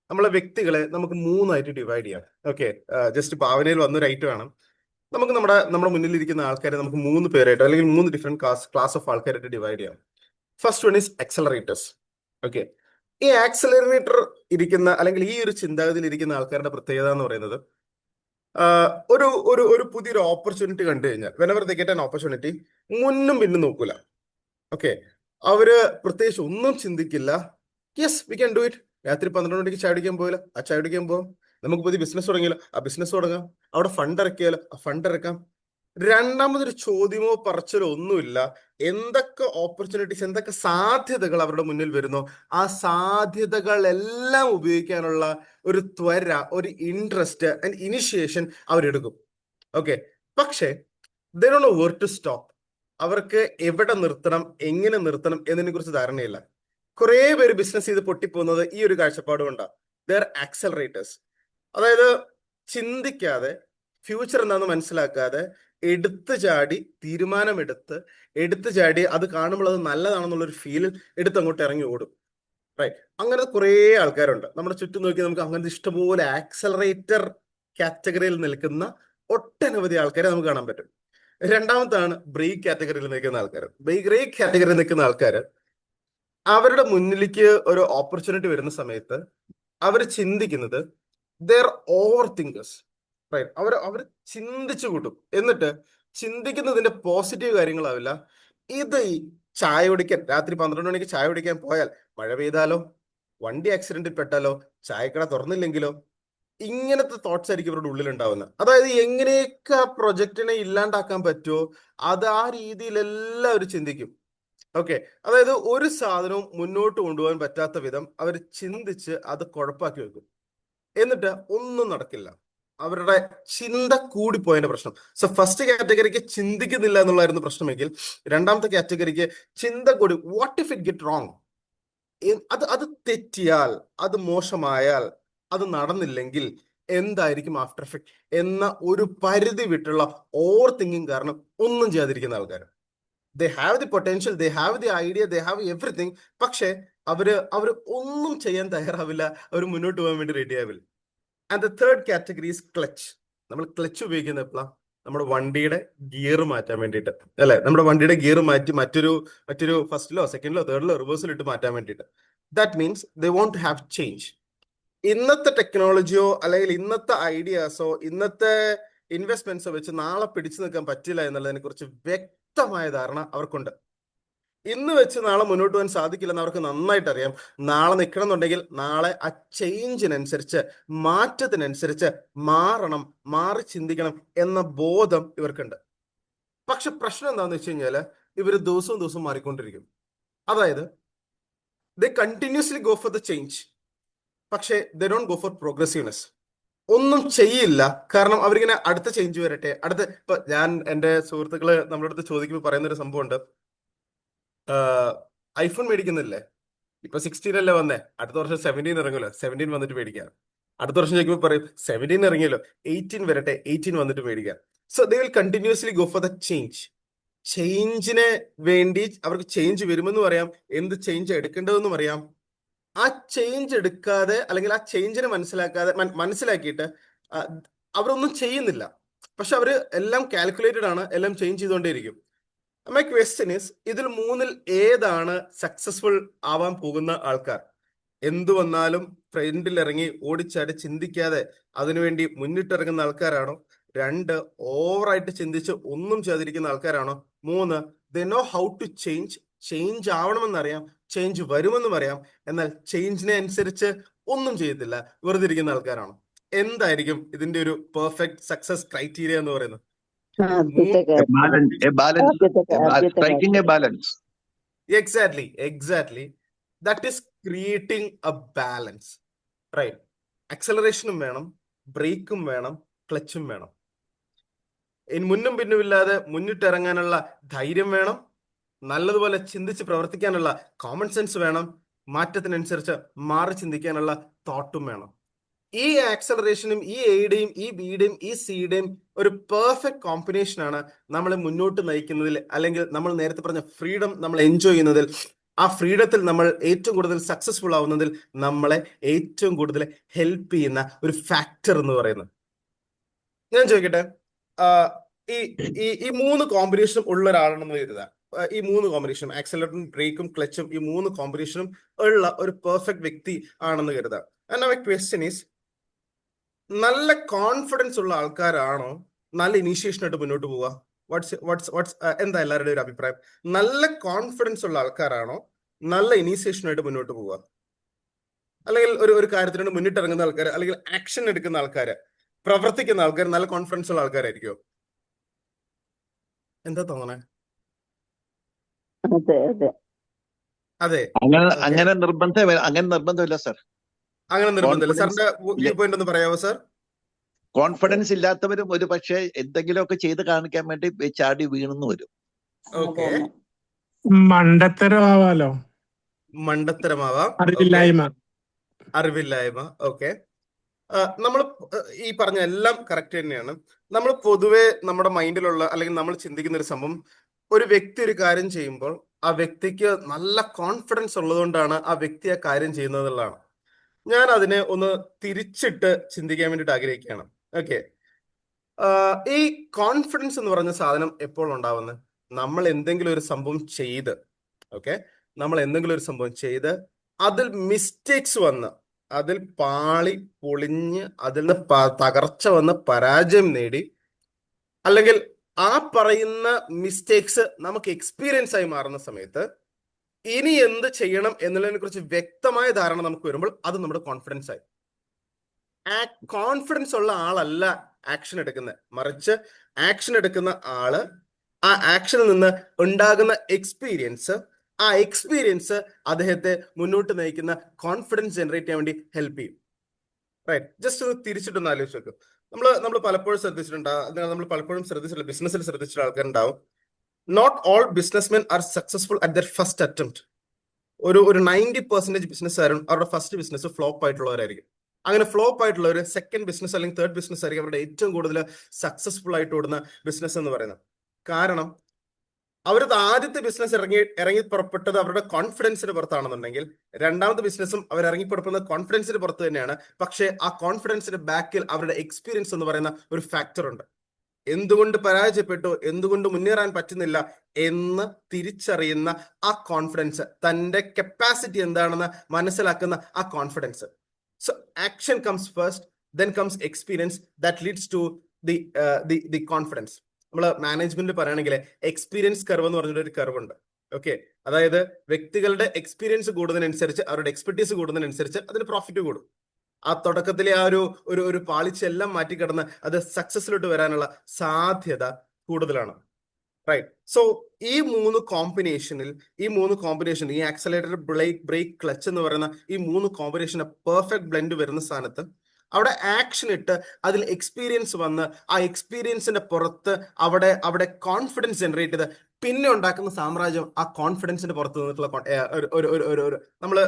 നമ്മളെ വ്യക്തികളെ നമുക്ക് 3 ആയിട്ട് ഡിവൈഡ് ചെയ്യാം. ഓക്കെ, ജസ്റ്റ് ഭാവനയിൽ വന്നൊരു ഐറ്റം ആണ്. നമുക്ക് നമ്മുടെ മുന്നിലിരിക്കുന്ന ആൾക്കാരെ നമുക്ക് 3 പേരായിട്ട്, അല്ലെങ്കിൽ 3 ഡിഫറെന്റ് ക്ലാസ് ഓഫ് ആൾക്കാരായിട്ട് ഡിവൈഡ് ചെയ്യാം. First one is accelerators. Okay, ഈ ആക്സലറേറ്റർ ഇരിക്കുന്ന, അല്ലെങ്കിൽ ഈ ഒരു ചിന്താഗതിയിൽ ഇരിക്കുന്ന ആൾക്കാരുടെ പ്രത്യേകത എന്ന് പറയുന്നത്, ഒരു പുതിയൊരു ഓപ്പർച്യൂണിറ്റി കണ്ടു കഴിഞ്ഞാൽ, whenever they get an opportunity, മുന്നും പിന്നും നോക്കൂല. ഓക്കെ, അവര് പ്രത്യേകിച്ച് ഒന്നും ചിന്തിക്കില്ല. Yes, we can do it. രാത്രി 12 മണിക്ക് ചായ കുടിക്കാൻ പോയാലോ, ആ ചായ കുടിക്കാൻ പോകാം. നമുക്ക് പുതിയ ബിസിനസ് തുടങ്ങിയാലോ, ആ ബിസിനസ് തുടങ്ങാം. അവിടെ ഫണ്ട് ഇറക്കിയാലോ, ആ ഫണ്ട് ഇറക്കാം. രണ്ടാമതൊരു ചോദ്യമോ പറച്ചിലോ ഒന്നുമില്ല. എന്തൊക്കെ ഓപ്പർച്യൂണിറ്റീസ്, എന്തൊക്കെ സാധ്യതകൾ അവരുടെ മുന്നിൽ വരുന്നോ, ആ സാധ്യതകളെല്ലാം ഉപയോഗിക്കാനുള്ള ഒരു ത്വര, ഒരു ഇൻട്രസ്റ്റ് ആൻഡ് ഇനിഷ്യേഷൻ അവരെടുക്കും. ഓക്കെ, പക്ഷേ they don't know where to stop. അവർക്ക് എവിടെ നിർത്തണം, എങ്ങനെ നിർത്തണം എന്നതിനെ കുറിച്ച് ധാരണയില്ല. കുറെ പേര് ബിസിനസ് ചെയ്ത് പൊട്ടിപ്പോകുന്നത് ഈ ഒരു കാഴ്ചപ്പാട് കൊണ്ടാണ്. ദർ ആക്സലറേറ്റേഴ്സ്, അതായത് ചിന്തിക്കാതെ, ഫ്യൂച്ചർ എന്താണെന്ന് മനസ്സിലാക്കാതെ, എടുത്തു ചാടി അത് കാണുമ്പോൾ അത് നല്ലതാണെന്നുള്ളൊരു ഫീൽ എടുത്ത് അങ്ങോട്ട് ഇറങ്ങി ഓടും. റൈറ്റ്, അങ്ങനെ കുറേ ആൾക്കാരുണ്ട് നമ്മുടെ ചുറ്റും. നോക്കി നമുക്ക് അങ്ങനത്തെ ഇഷ്ടംപോലെ ആക്സലറേറ്റർ കാറ്റഗറിയിൽ നിൽക്കുന്ന ഒട്ടനവധി ആൾക്കാരെ നമുക്ക് കാണാൻ പറ്റും. രണ്ടാമത്താണ് ബ്രേക്ക് കാറ്റഗറിയിൽ നിൽക്കുന്ന ആൾക്കാർ. ബ്രേക്ക് കാറ്റഗറിയിൽ നിൽക്കുന്ന ആൾക്കാർ അവരുടെ മുന്നിലേക്ക് ഒരു ഓപ്പർച്യൂണിറ്റി വരുന്ന സമയത്ത് അവർ ചിന്തിക്കുന്നത് ഓവർ തിങ്കേഴ്സ്, റൈറ്റ്? അവർ ചിന്തിച്ചു കൂട്ടും. എന്നിട്ട് ചിന്തിക്കുന്നതിന്റെ പോസിറ്റീവ് കാര്യങ്ങളാവില്ല. ഇത് ഈ ചായ കുടിക്കാൻ രാത്രി 12 മണിക്ക് ചായ കുടിക്കാൻ പോയാൽ മഴ പെയ്താലോ, വണ്ടി ആക്സിഡന്റിൽ പെട്ടാലോ, ചായക്കട തുറന്നില്ലെങ്കിലോ, ഇങ്ങനത്തെ തോട്ട്സ് ആയിരിക്കും ഇവരുടെ ഉള്ളിൽ ഉണ്ടാവുന്നത്. അതായത് എങ്ങനെയൊക്കെ ആ പ്രൊജക്റ്റിനെ ഇല്ലാണ്ടാക്കാൻ പറ്റുമോ അത് ആ രീതിയിലെല്ലാം അവർ ചിന്തിക്കും. ഓക്കെ, അതായത് ഒരു സാധനവും മുന്നോട്ട് കൊണ്ടുപോകാൻ പറ്റാത്ത വിധം അവർ ചിന്തിച്ച് അത് കുഴപ്പാക്കി വെക്കും. എന്നിട്ട് ഒന്നും നടക്കില്ല. അവരുടെ ചിന്ത കൂടിപ്പോയതിന്റെ പ്രശ്നം. സോ ഫസ്റ്റ് കാറ്റഗറിക്ക് ചിന്തിക്കുന്നില്ല എന്നുള്ളായിരുന്നു പ്രശ്നമെങ്കിൽ, രണ്ടാമത്തെ കാറ്റഗറിക്ക് ചിന്ത കൂടി. What if it get wrong? അത് തെറ്റിയാൽ, അത് മോശമായാൽ, അത് നടന്നില്ലെങ്കിൽ എന്തായിരിക്കും ആഫ്റ്റർ എഫക്ട് എന്ന ഒരു പരിധി വിട്ടുള്ള ഓവർ തിങ്കിങ് കാരണം ഒന്നും ചെയ്യാതിരിക്കുന്ന ആൾക്കാർ. They have the potential, they have the idea, they have everything. പക്ഷെ അവര് ഒന്നും ചെയ്യാൻ തയ്യാറാവില്ല, അവർ മുന്നോട്ട് പോകാൻ വേണ്ടി റെഡി ആവില്ല. And the third category is clutch. നമ്മൾ ക്ലച്ച് ഉപയോഗിക്കുന്നത് എപ്പോഴാണ്? നമ്മുടെ വണ്ടിയുടെ ഗിയർ മാറ്റാൻ വേണ്ടിയിട്ട്, അല്ലെ? നമ്മുടെ വണ്ടിയുടെ ഗിയർ മാറ്റി മറ്റൊരു ഫസ്റ്റിലോ സെക്കൻഡിലോ തേർഡിലോ റിവേഴ്സിലോ ഇട്ട് മാറ്റാൻ വേണ്ടിയിട്ട്. That means they want to have change. ഇന്നത്തെ ടെക്നോളജിയോ അല്ലെങ്കിൽ ഇന്നത്തെ ഐഡിയാസോ ഇന്നത്തെ ഇൻവെസ്റ്റ്മെന്റ്സോ വെച്ച് നാളെ പിടിച്ചു നിൽക്കാൻ പറ്റില്ല എന്നുള്ളതിനെ കുറിച്ച് വ്യക്തമായ ധാരണ അവർക്കുണ്ട്. ഇന്ന് വെച്ച് നാളെ മുന്നോട്ട് പോകാൻ സാധിക്കില്ലെന്ന് അവർക്ക് നന്നായിട്ട് അറിയാം. നാളെ നിൽക്കണം എന്നുണ്ടെങ്കിൽ നാളെ ആ ചേഞ്ചിനനുസരിച്ച്, മാറ്റത്തിനനുസരിച്ച് മാറണം, മാറി ചിന്തിക്കണം എന്ന ബോധം ഇവർക്കുണ്ട്. പക്ഷെ പ്രശ്നം എന്താണെന്ന് വെച്ച് കഴിഞ്ഞാൽ ഇവർ ദിവസവും മാറിക്കൊണ്ടിരിക്കും. അതായത് they continuously go for the change, പക്ഷേ they don't go for progressiveness. ഒന്നും ചെയ്യില്ല. കാരണം അവരിങ്ങനെ അടുത്ത ചേഞ്ച് വരട്ടെ, ഇപ്പൊ ഞാൻ എൻ്റെ സുഹൃത്തുക്കള് നമ്മുടെ അടുത്ത് ചോദിക്കുമ്പോൾ പറയുന്ന ഒരു സംഭവമുണ്ട്. ഐഫോൺ മേടിക്കുന്നില്ലേ? ഇപ്പൊ 16 അല്ലേ വന്നേ, അടുത്ത വർഷം 17 ഇറങ്ങുമല്ലോ, 17 വന്നിട്ട് മേടിക്കാം. അടുത്ത വർഷം ചോദിക്കുമ്പോൾ പറയും 17 ഇറങ്ങിയല്ലോ, 18 വരട്ടെ, 18 വന്നിട്ട് മേടിക്കാം. So they will continuously go for the change. ചേഞ്ചിന് വേണ്ടി അവർക്ക് ചേഞ്ച് വരുമെന്നും അറിയാം, എന്ത് ചേഞ്ച് എടുക്കേണ്ടതെന്നും അറിയാം. ആ ചേഞ്ച് എടുക്കാതെ അല്ലെങ്കിൽ ആ ചേഞ്ചിനെ മനസ്സിലാക്കിയിട്ട് അവരൊന്നും ചെയ്യുന്നില്ല. പക്ഷെ അവര് എല്ലാം കാൽക്കുലേറ്റഡ് ആണ്, എല്ലാം ചേഞ്ച് ചെയ്തുകൊണ്ടേയിരിക്കും. മൈ ക്വസ്റ്റ്യൻ ഈസ്, ഇതിൽ മൂന്നിൽ ഏതാണ് സക്സസ്ഫുൾ ആവാൻ പോകുന്ന ആൾക്കാർ? എന്തു വന്നാലും ഫ്രണ്ടിൽ ഇറങ്ങി ഓടിച്ചാടി ചിന്തിക്കാതെ അതിനുവേണ്ടി മുന്നിട്ടിറങ്ങുന്ന ആൾക്കാരാണോ? 2, ഓവറായിട്ട് ചിന്തിച്ച് ഒന്നും ചെയ്യാതിരിക്കുന്ന ആൾക്കാരാണോ? 3, they know how to change ആവണമെന്നറിയാം, ചേഞ്ച് വരുമെന്നും അറിയാം, എന്നാൽ ചേഞ്ചിനെ അനുസരിച്ച് ഒന്നും ചെയ്യത്തില്ല, വെറുതെ ഇരിക്കുന്ന ആൾക്കാരാണോ? എന്തായിരിക്കും ഇതിന്റെ ഒരു പെർഫെക്റ്റ് സക്സസ് ക്രൈറ്റീരിയ എന്ന് പറയുന്നത്? Striking a balance. Exactly. That is creating a balance, right? Acceleration വേണം, ബ്രേക്കും വേണം, ക്ലച്ചും വേണം. മുന്നും പിന്നുമില്ലാതെ മുന്നിട്ടിറങ്ങാനുള്ള ധൈര്യം വേണം, നല്ലതുപോലെ ചിന്തിച്ച് പ്രവർത്തിക്കാനുള്ള കോമൺ സെൻസ് വേണം, മാറ്റത്തിനനുസരിച്ച് മാറി ചിന്തിക്കാനുള്ള തോട്ടും വേണം. ഈ ആക്സലറേഷനും ഈ എയുടെയും ഈ ബിയുടെയും ഈ സിയുടെയും ഒരു പെർഫെക്റ്റ് കോമ്പിനേഷൻ ആണ് നമ്മളെ മുന്നോട്ട് നയിക്കുന്നതിൽ, അല്ലെങ്കിൽ നമ്മൾ നേരത്തെ പറഞ്ഞ ഫ്രീഡം നമ്മൾ എൻജോയ് ചെയ്യുന്നതിൽ, ആ ഫ്രീഡത്തിൽ നമ്മൾ ഏറ്റവും കൂടുതൽ സക്സസ്ഫുൾ ആവുന്നതിൽ നമ്മളെ ഏറ്റവും കൂടുതൽ ഹെൽപ്പ് ചെയ്യുന്ന ഒരു ഫാക്ടർ എന്ന് പറയുന്നത്. ഞാൻ ചോദിക്കട്ടെ, ഈ 3 കോമ്പിനേഷനും ഉള്ള ഒരാളാണെന്ന് കരുതുക. ഈ 3 കോമ്പിനേഷനും, ആക്സലറേറ്ററും ബ്രേക്കും ക്ലച്ചും, ഈ 3 കോമ്പിനേഷനും ഉള്ള ഒരു പെർഫെക്റ്റ് വ്യക്തി ആണെന്ന് കരുതുക. ആൻഡ് മൈ ക്വസ്റ്റ്യൻ ഈസ്, നല്ല കോൺഫിഡൻസ് ഉള്ള ആൾക്കാരാണോ നല്ല ഇനീഷ്യേഷനായിട്ട് മുന്നോട്ട് പോവുക? എന്താ എല്ലാവരുടെയും ഒരു അഭിപ്രായം? നല്ല കോൺഫിഡൻസ് ഉള്ള ആൾക്കാരാണോ നല്ല ഇനീഷ്യേഷനായിട്ട് മുന്നോട്ട് പോവുക? അല്ലെങ്കിൽ ഒരു കാര്യത്തിനോട് മുന്നിട്ടിറങ്ങുന്ന ആൾക്കാർ, അല്ലെങ്കിൽ ആക്ഷൻ എടുക്കുന്ന ആൾക്കാർ, പ്രവർത്തിക്കുന്ന ആൾക്കാർ നല്ല കോൺഫിഡൻസ് ഉള്ള ആൾക്കാരായിരിക്കോ? എന്താ തോന്നണേ? അതെ, അങ്ങനെ നിർബന്ധമില്ല സർ. അങ്ങനെ നിർബന്ധമില്ല. സാറിന്റെ വ്യൂ പോയിന്റ് ഒന്ന് പറയാമോ സാർ? കോൺഫിഡൻസ് ഇല്ലാത്തവരും ഒരു പക്ഷേ എന്തെങ്കിലുമൊക്കെ ചെയ്ത് കാണിക്കാൻ വേണ്ടി ചാടി വീണെന്ന് വരും. ഓക്കെ, മണ്ടത്തരമാവാലോ, മണ്ടത്തരമാവാം, അറിവില്ലായ്മ. ഓക്കെ, നമ്മൾ ഈ പറഞ്ഞ എല്ലാം കറക്റ്റ് തന്നെയാണ്. നമ്മൾ പൊതുവെ നമ്മുടെ മൈൻഡിലുള്ള, അല്ലെങ്കിൽ നമ്മൾ ചിന്തിക്കുന്ന ഒരു സംഭവം, ഒരു വ്യക്തി ഒരു കാര്യം ചെയ്യുമ്പോൾ ആ വ്യക്തിക്ക് നല്ല കോൺഫിഡൻസ് ഉള്ളതുകൊണ്ടാണ് ആ വ്യക്തി ആ കാര്യം ചെയ്യുന്നത് എന്നുള്ളതാണ്. ഞാൻ അതിനെ ഒന്ന് തിരിച്ചിട്ട് ചിന്തിക്കാൻ വേണ്ടിയിട്ട് ആഗ്രഹിക്കുകയാണ്. ഓക്കെ. ഈ കോൺഫിഡൻസ് എന്ന് പറഞ്ഞ സാധനം എപ്പോൾ ഉണ്ടാവുന്നത്? നമ്മൾ എന്തെങ്കിലും ഒരു സംഭവം ചെയ്ത്, ഓക്കെ, നമ്മൾ എന്തെങ്കിലും ഒരു സംഭവം ചെയ്ത് അതിൽ മിസ്റ്റേക്സ് വന്ന്, അതിൽ പാളി പൊളിഞ്ഞ്, അതിൽ നിന്ന് തകർച്ച വന്ന് പരാജയം നേടി, അല്ലെങ്കിൽ ആ പറയുന്ന മിസ്റ്റേക്സ് നമുക്ക് എക്സ്പീരിയൻസ് ആയി മാറുന്ന സമയത്ത് ഇനി എന്ത് ചെയ്യണം എന്നുള്ളതിനെ കുറിച്ച് വ്യക്തമായ ധാരണ നമുക്ക് വരുമ്പോൾ അത് നമ്മുടെ കോൺഫിഡൻസ് ആയി. കോൺഫിഡൻസ് ഉള്ള ആളല്ല ആക്ഷൻ എടുക്കുന്നത്, മറിച്ച് ആക്ഷൻ എടുക്കുന്ന ആള് ആ ആക്ഷനിൽ നിന്ന് ഉണ്ടാകുന്ന എക്സ്പീരിയൻസ്, ആ എക്സ്പീരിയൻസ് അദ്ദേഹത്തെ മുന്നോട്ട് നയിക്കുന്ന കോൺഫിഡൻസ് ജനറേറ്റ് ചെയ്യാൻ വേണ്ടി ഹെൽപ്പ് ചെയ്യും. റൈറ്റ്. ജസ്റ്റ് ഒന്ന് തിരിച്ചിട്ടൊന്ന് ആലോചിച്ച് നോക്കും. നമ്മൾ പലപ്പോഴും ശ്രദ്ധിച്ചിട്ടുണ്ടാവും, നമ്മൾ പലപ്പോഴും ശ്രദ്ധിച്ചിട്ടുള്ള ബിസിനസ്സിൽ ശ്രദ്ധിച്ചിട്ടുള്ള ആൾക്കാരുണ്ടാവും, not all businessmen are successful at their first attempt. ഒരു 90% ബിസിനസ്സുകാരും അവരുടെ ഫസ്റ്റ് ബിസിനസ് ഫ്ലോപ്പ് ആയിട്ടുള്ളവരായിരിക്കും. അങ്ങനെ ഫ്ലോപ്പ് ആയിട്ടുള്ളവർ സെക്കൻഡ് ബിസിനസ് അല്ലെങ്കിൽ തേർഡ് ബിസിനസ് ആയിരിക്കും അവരുടെ ഏറ്റവും കൂടുതൽ സക്സസ്ഫുൾ ആയിട്ട് ഓടുന്ന ബിസിനസ് എന്ന് പറയുന്നത്. കാരണം അവരത് ആദ്യത്തെ ബിസിനസ് ഇറങ്ങി പുറപ്പെട്ടത് അവരുടെ കോൺഫിഡൻസിന് പുറത്താണെന്നുണ്ടെങ്കിൽ രണ്ടാമത്തെ ബിസിനസ്സും അവർ ഇറങ്ങി പുറപ്പെടുന്നത് കോൺഫിഡൻസിന് പുറത്ത് തന്നെയാണ്. പക്ഷേ ആ കോൺഫിഡൻസിന്റെ ബാക്കിൽ അവരുടെ എക്സ്പീരിയൻസ് എന്ന് പറയുന്ന ഒരു ഫാക്ടർ ഉണ്ട്. എന്തുകൊണ്ട് പരാജയപ്പെട്ടു, എന്തുകൊണ്ട് മുന്നേറാൻ പറ്റുന്നില്ല എന്ന് തിരിച്ചറിയുന്ന ആ കോൺഫിഡൻസ്, തന്റെ കപ്പാസിറ്റി എന്താണെന്ന് മനസ്സിലാക്കുന്ന ആ confidence. So action comes first, then comes experience, that leads to the confidence. നമ്മൾ മാനേജ്മെന്റിൽ പറയുകയാണെങ്കിൽ എക്സ്പീരിയൻസ് കർവ് എന്ന് പറഞ്ഞൊരു ഒരു കർവ് ഉണ്ട്. ഓക്കെ, അതായത് വ്യക്തികളുടെ എക്സ്പീരിയൻസ് കൂടുന്നതിനനുസരിച്ച്, അവരുടെ എക്സ്പെർട്ടീസ് കൂടുന്നതിനനുസരിച്ച് അതിന് പ്രോഫിറ്റ് കൂടും. ആ തുടക്കത്തിലെ ആ ഒരു പാളിച്ചെല്ലാം മാറ്റിക്കിടന്ന് അത് സക്സസിലോട്ട് വരാനുള്ള സാധ്യത കൂടുതലാണ്. റൈറ്റ്. സോ ഈ മൂന്ന് കോമ്പിനേഷനിൽ ഈ ആക്സലേറ്റർ, ബ്രേക്ക്, ക്ലച്ച് എന്ന് പറയുന്ന ഈ മൂന്ന് കോമ്പിനേഷന് പെർഫെക്റ്റ് ബ്ലെൻഡ് വരുന്ന സ്ഥാനത്ത് അവിടെ ആക്ഷൻ ഇട്ട് അതിൽ എക്സ്പീരിയൻസ് വന്ന് ആ എക്സ്പീരിയൻസിന്റെ പുറത്ത് അവിടെ കോൺഫിഡൻസ് ജനറേറ്റ് ചെയ്ത് പിന്നെ ഉണ്ടാക്കുന്ന സാമ്രാജ്യം ആ കോൺഫിഡൻസിന്റെ പുറത്ത് നിന്നിട്ടുള്ള